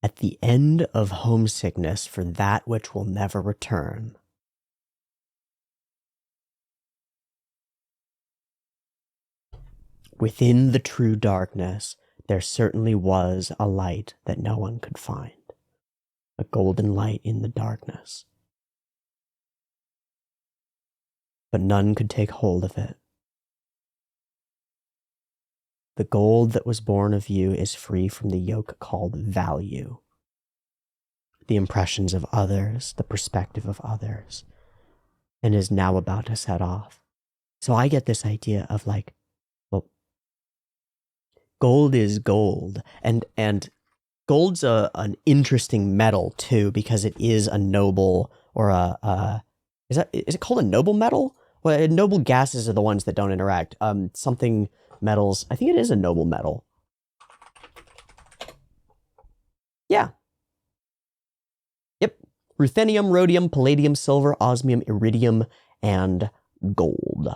At the end of homesickness for that which will never return, within the true darkness, there certainly was a light that no one could find. A golden light in the darkness. But none could take hold of it. The gold that was born of you is free from the yoke called value. The impressions of others, the perspective of others, and is now about to set off. So I get this idea of like, well, gold is gold, and gold's an interesting metal too, because it is a noble, or is it called a noble metal? Well, noble gases are the ones that don't interact. Something metals, I think it is a noble metal. Yeah. Yep. Ruthenium, rhodium, palladium, silver, osmium, iridium, and gold.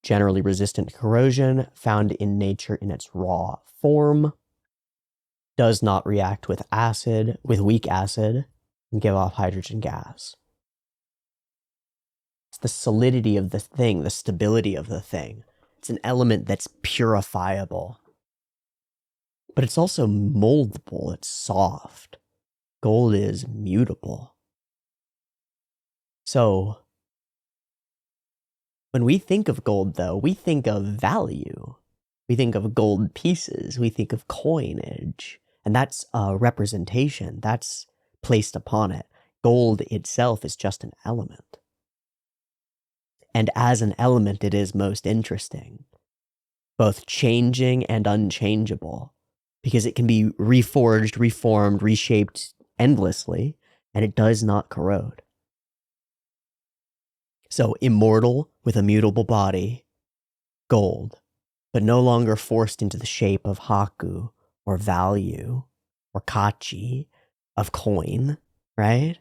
Generally resistant to corrosion, found in nature in its raw form. Does not react with weak acid, and give off hydrogen gas. It's the solidity of the thing, the stability of the thing. It's an element that's purifiable. but it's also moldable. It's soft. Gold is mutable. So when we think of gold, though, we think of value. We think of gold pieces. We think of coinage. And that's a representation. That's placed upon it. Gold itself is just an element. And as an element, it is most interesting. Both changing and unchangeable. Because it can be reforged, reformed, reshaped endlessly, and it does not corrode. So immortal with a mutable body, gold, but no longer forced into the shape of haku or value or kachi of coin, right?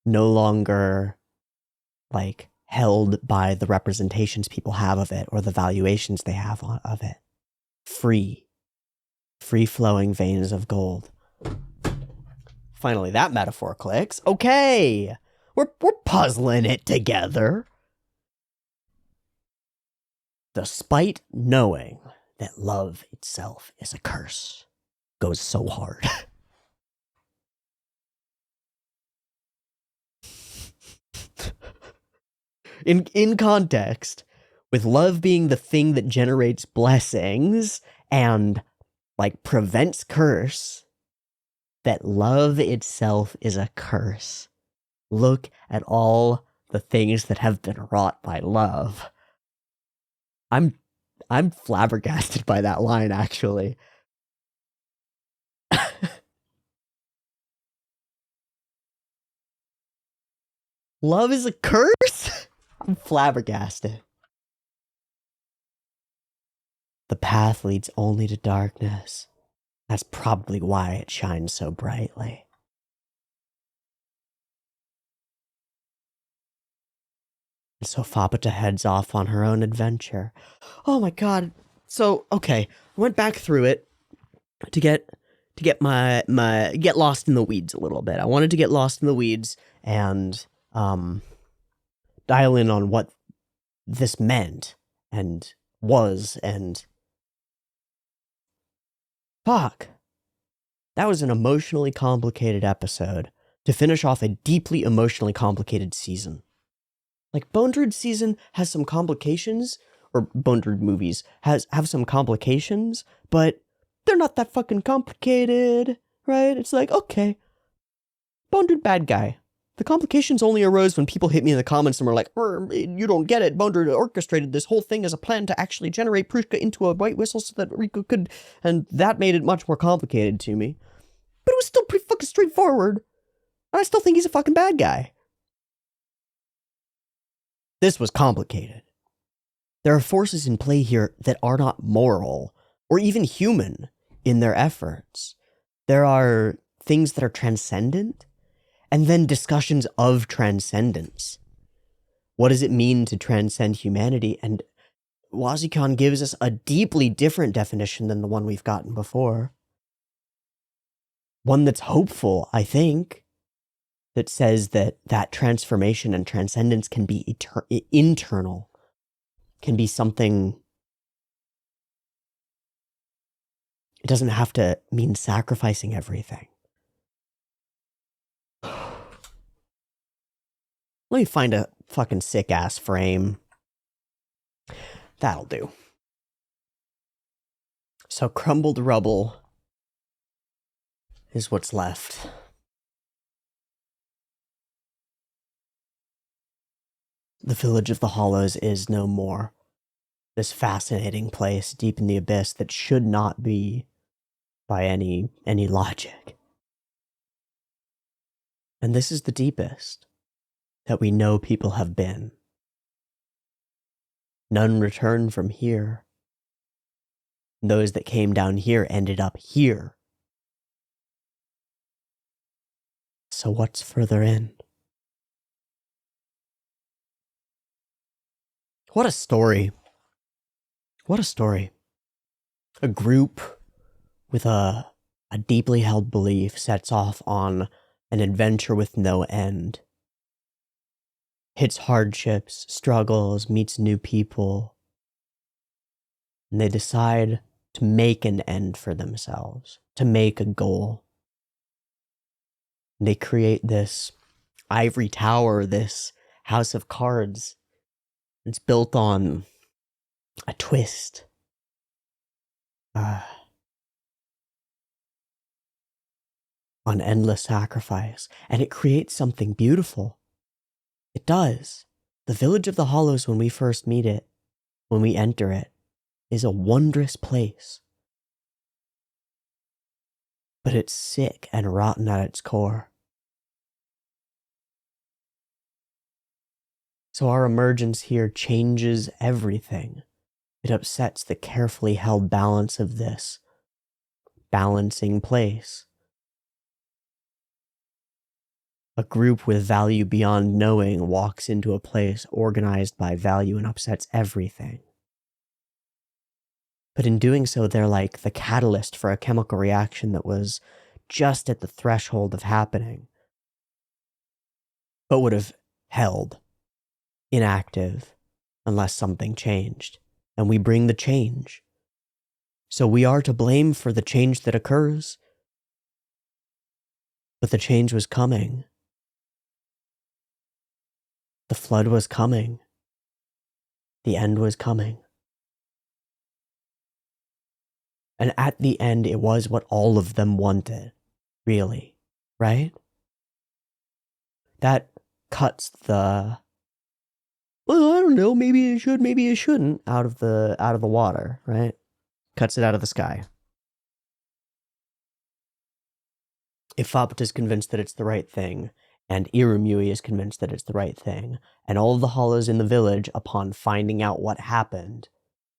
No longer like held by the representations people have of it or the valuations they have of it. Free-flowing veins of gold. Finally, that metaphor clicks. Okay, we're puzzling it together. Despite knowing that love itself is a curse, goes so hard. In context, with love being the thing that generates blessings and like prevents curse, that love itself is a curse. Look at all the things that have been wrought by love. I'm flabbergasted by that line, actually. Love is a curse? I'm flabbergasted. The path leads only to darkness. That's probably why it shines so brightly. And so Faputa heads off on her own adventure. Oh my god. So, okay, I went back through it to get get lost in the weeds a little bit. I wanted to get lost in the weeds and dial in on what this meant and was and fuck. That was an emotionally complicated episode to finish off a deeply emotionally complicated season. Like, Bone Druid season has some complications, or Bone Druid movies have some complications, but they're not that fucking complicated, right? It's like, okay, Bone Druid bad guy. The complications only arose when people hit me in the comments and were like, you don't get it, Bone Druid orchestrated this whole thing as a plan to actually generate Prushka into a white whistle so that Riko could, and that made it much more complicated to me. But it was still pretty fucking straightforward, and I still think he's a fucking bad guy. This was complicated. There are forces in play here that are not moral or even human in their efforts. There are things that are transcendent, and then discussions of transcendence. What does it mean to transcend humanity? And Wazukyan gives us a deeply different definition than the one we've gotten before. One that's hopeful, I think, that says that transformation and transcendence can be internal, can be something. It doesn't have to mean sacrificing everything. Let me find a fucking sick-ass frame. That'll do. So crumbled rubble is what's left. The village of the Hollows is no more. This fascinating place deep in the abyss that should not be by any logic. And this is the deepest that we know people have been. None return from here. Those that came down here ended up here. So what's further in? What a story. What a story. A group with a deeply held belief sets off on an adventure with no end. Hits hardships, struggles, meets new people. And they decide to make an end for themselves, to make a goal. They create this ivory tower, this house of cards. It's built on a twist. On endless sacrifice. And it creates something beautiful. It does. The Village of the Hollows, when we first meet it, when we enter it, is a wondrous place. But it's sick and rotten at its core. So our emergence here changes everything. It upsets the carefully held balance of this balancing place. A group with value beyond knowing walks into a place organized by value and upsets everything. But in doing so, they're like the catalyst for a chemical reaction that was just at the threshold of happening, but would have held inactive unless something changed. And we bring the change. So we are to blame for the change that occurs. But the change was coming. The flood was coming. The end was coming. And at the end, it was what all of them wanted, really, right? That cuts the, well, I don't know, maybe it should, maybe it shouldn't, out of the water, right? Cuts it out of the sky. If Faputa is convinced that it's the right thing, and Irumyui is convinced that it's the right thing, and all of the hollows in the village, upon finding out what happened,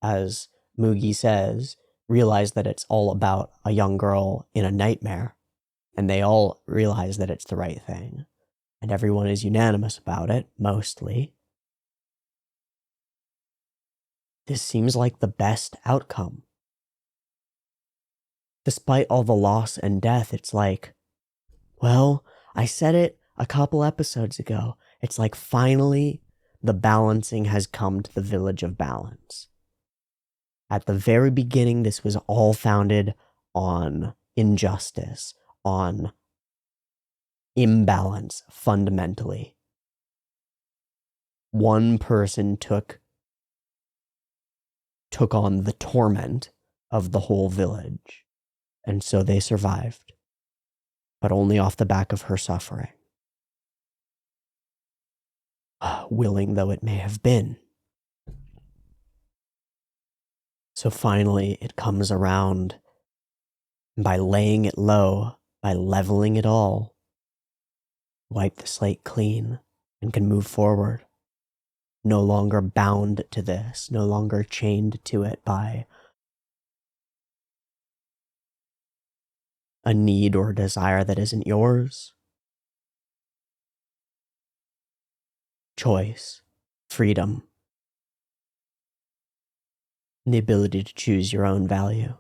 as Mugi says, realize that it's all about a young girl in a nightmare, and they all realize that it's the right thing, and everyone is unanimous about it, mostly. This seems like the best outcome. Despite all the loss and death, it's like, well, I said it a couple episodes ago. It's like finally the balancing has come to the Village of Balance. At the very beginning, this was all founded on injustice, on imbalance, fundamentally. One person took on the torment of the whole village, and so they survived, but only off the back of her suffering. Willing though it may have been. So finally, it comes around, and by laying it low, by leveling it all, wipe the slate clean, and can move forward. No longer bound to this, no longer chained to it by a need or desire that isn't yours. Choice, freedom, and the ability to choose your own value.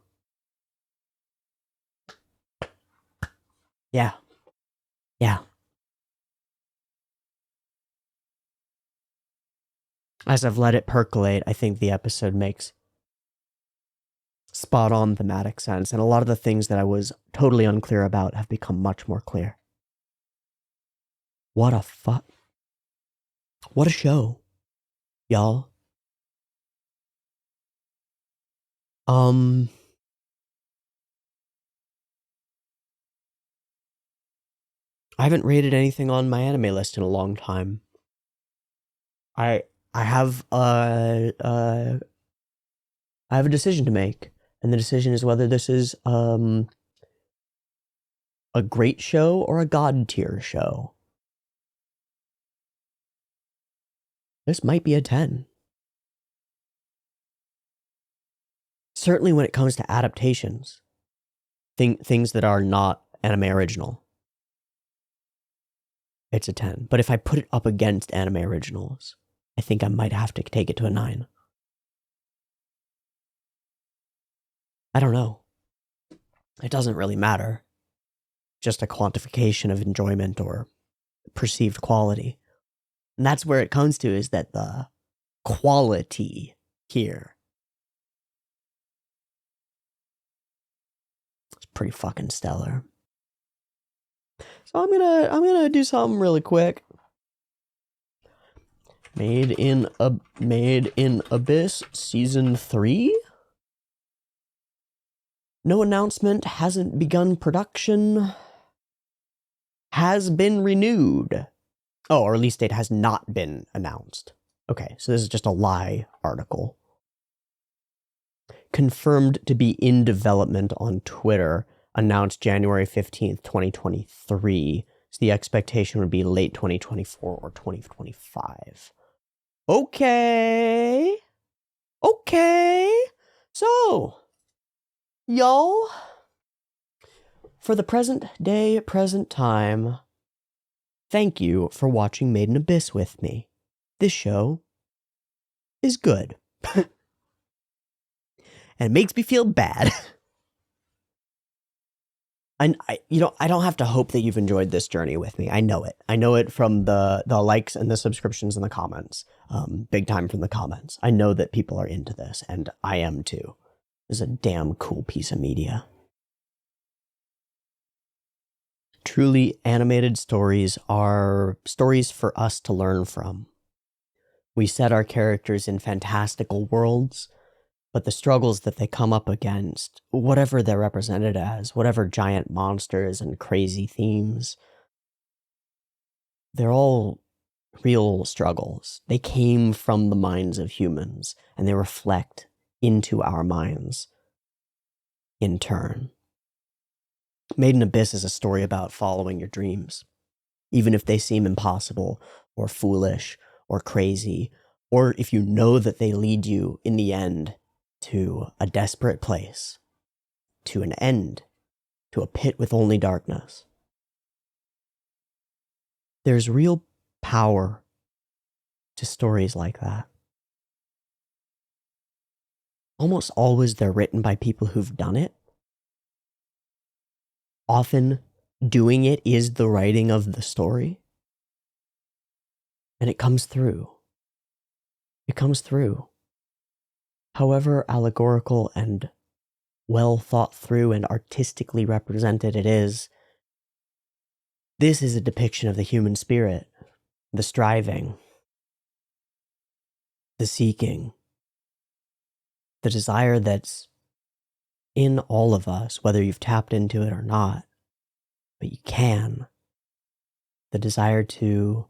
Yeah. As I've let it percolate, I think the episode makes spot on thematic sense, and a lot of the things that I was totally unclear about have become much more clear. What a show, y'all. I haven't rated anything on my anime list in a long time. I have I have a decision to make, and the decision is whether this is a great show or a god tier show. This might be a 10. Certainly when it comes to adaptations, things that are not anime original, it's a 10. But if I put it up against anime originals, I think I might have to take it to a 9. I don't know. It doesn't really matter. Just a quantification of enjoyment or perceived quality. And that's where it comes to, is that the quality here It's pretty fucking stellar. So I'm gonna do something really quick. Made in Abyss Season 3? No announcement, hasn't begun production. Has been renewed. Oh, or release date has not been announced. Okay, so this is just a lie article. Confirmed to be in development on Twitter. Announced January 15th, 2023. So the expectation would be late 2024 or 2025. Okay. So, y'all, for the present day, present time, thank you for watching Made in Abyss with me. This show is good. And it makes me feel bad. I don't have to hope that you've enjoyed this journey with me. I know it. I know it from the likes and the subscriptions and the comments. Big time from the comments. I know that people are into this, and I am too. This is a damn cool piece of media. Truly animated stories are stories for us to learn from. We set our characters in fantastical worlds, but the struggles that they come up against, whatever they're represented as, whatever giant monsters and crazy themes, they're all real struggles. They came from the minds of humans, and they reflect into our minds in turn. Made in Abyss is a story about following your dreams, even if they seem impossible or foolish or crazy, or if you know that they lead you in the end to a desperate place, to an end, to a pit with only darkness. There's real power to stories like that. Almost always they're written by people who've done it. Often doing it is the writing of the story. And it comes through. It comes through. However allegorical and well thought through and artistically represented it is, this is a depiction of the human spirit, the striving, the seeking, the desire that's in all of us, whether you've tapped into it or not, but you can. The desire to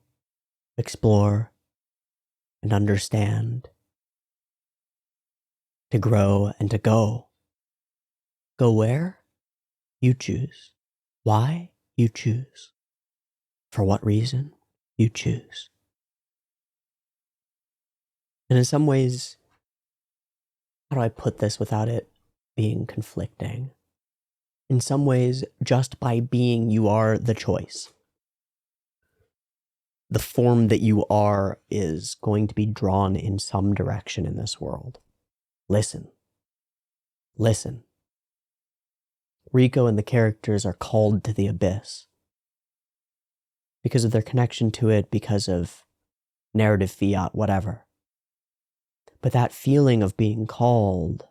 explore and understand, to grow and to go. Go where? You choose. Why? You choose. For what reason? You choose. And in some ways, how do I put this without it being conflicting? In some ways, just by being, you are the choice. The form that you are is going to be drawn in some direction in this world. Listen. Listen. Riko and the characters are called to the abyss because of their connection to it, because of narrative fiat, whatever. But that feeling of being called,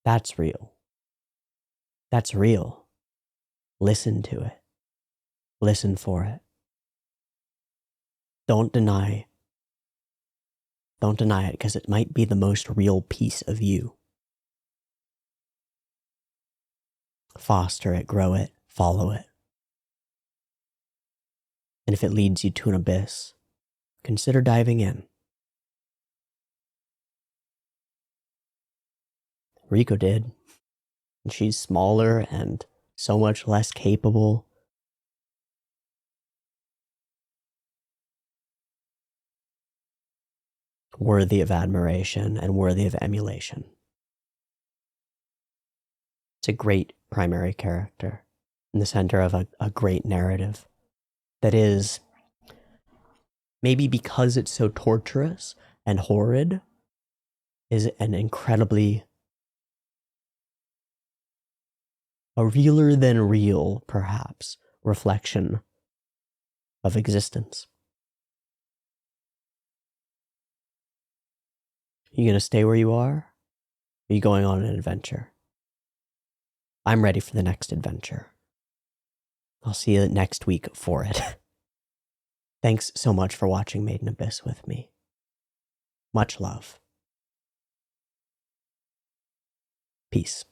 that's real. That's real. Listen to it. Listen for it. Don't deny it, because it might be the most real piece of you. Foster it, grow it, follow it. And if it leads you to an abyss, consider diving in. Riko did. And she's smaller and so much less capable. Worthy of admiration and worthy of emulation. It's a great primary character in the center of a great narrative that is, maybe because it's so torturous and horrid, is an incredibly, a realer than real, perhaps, reflection of existence. You gonna stay where you are? Are you going on an adventure? I'm ready for the next adventure. I'll see you next week for it. Thanks so much for watching Made in Abyss with me. Much love. Peace.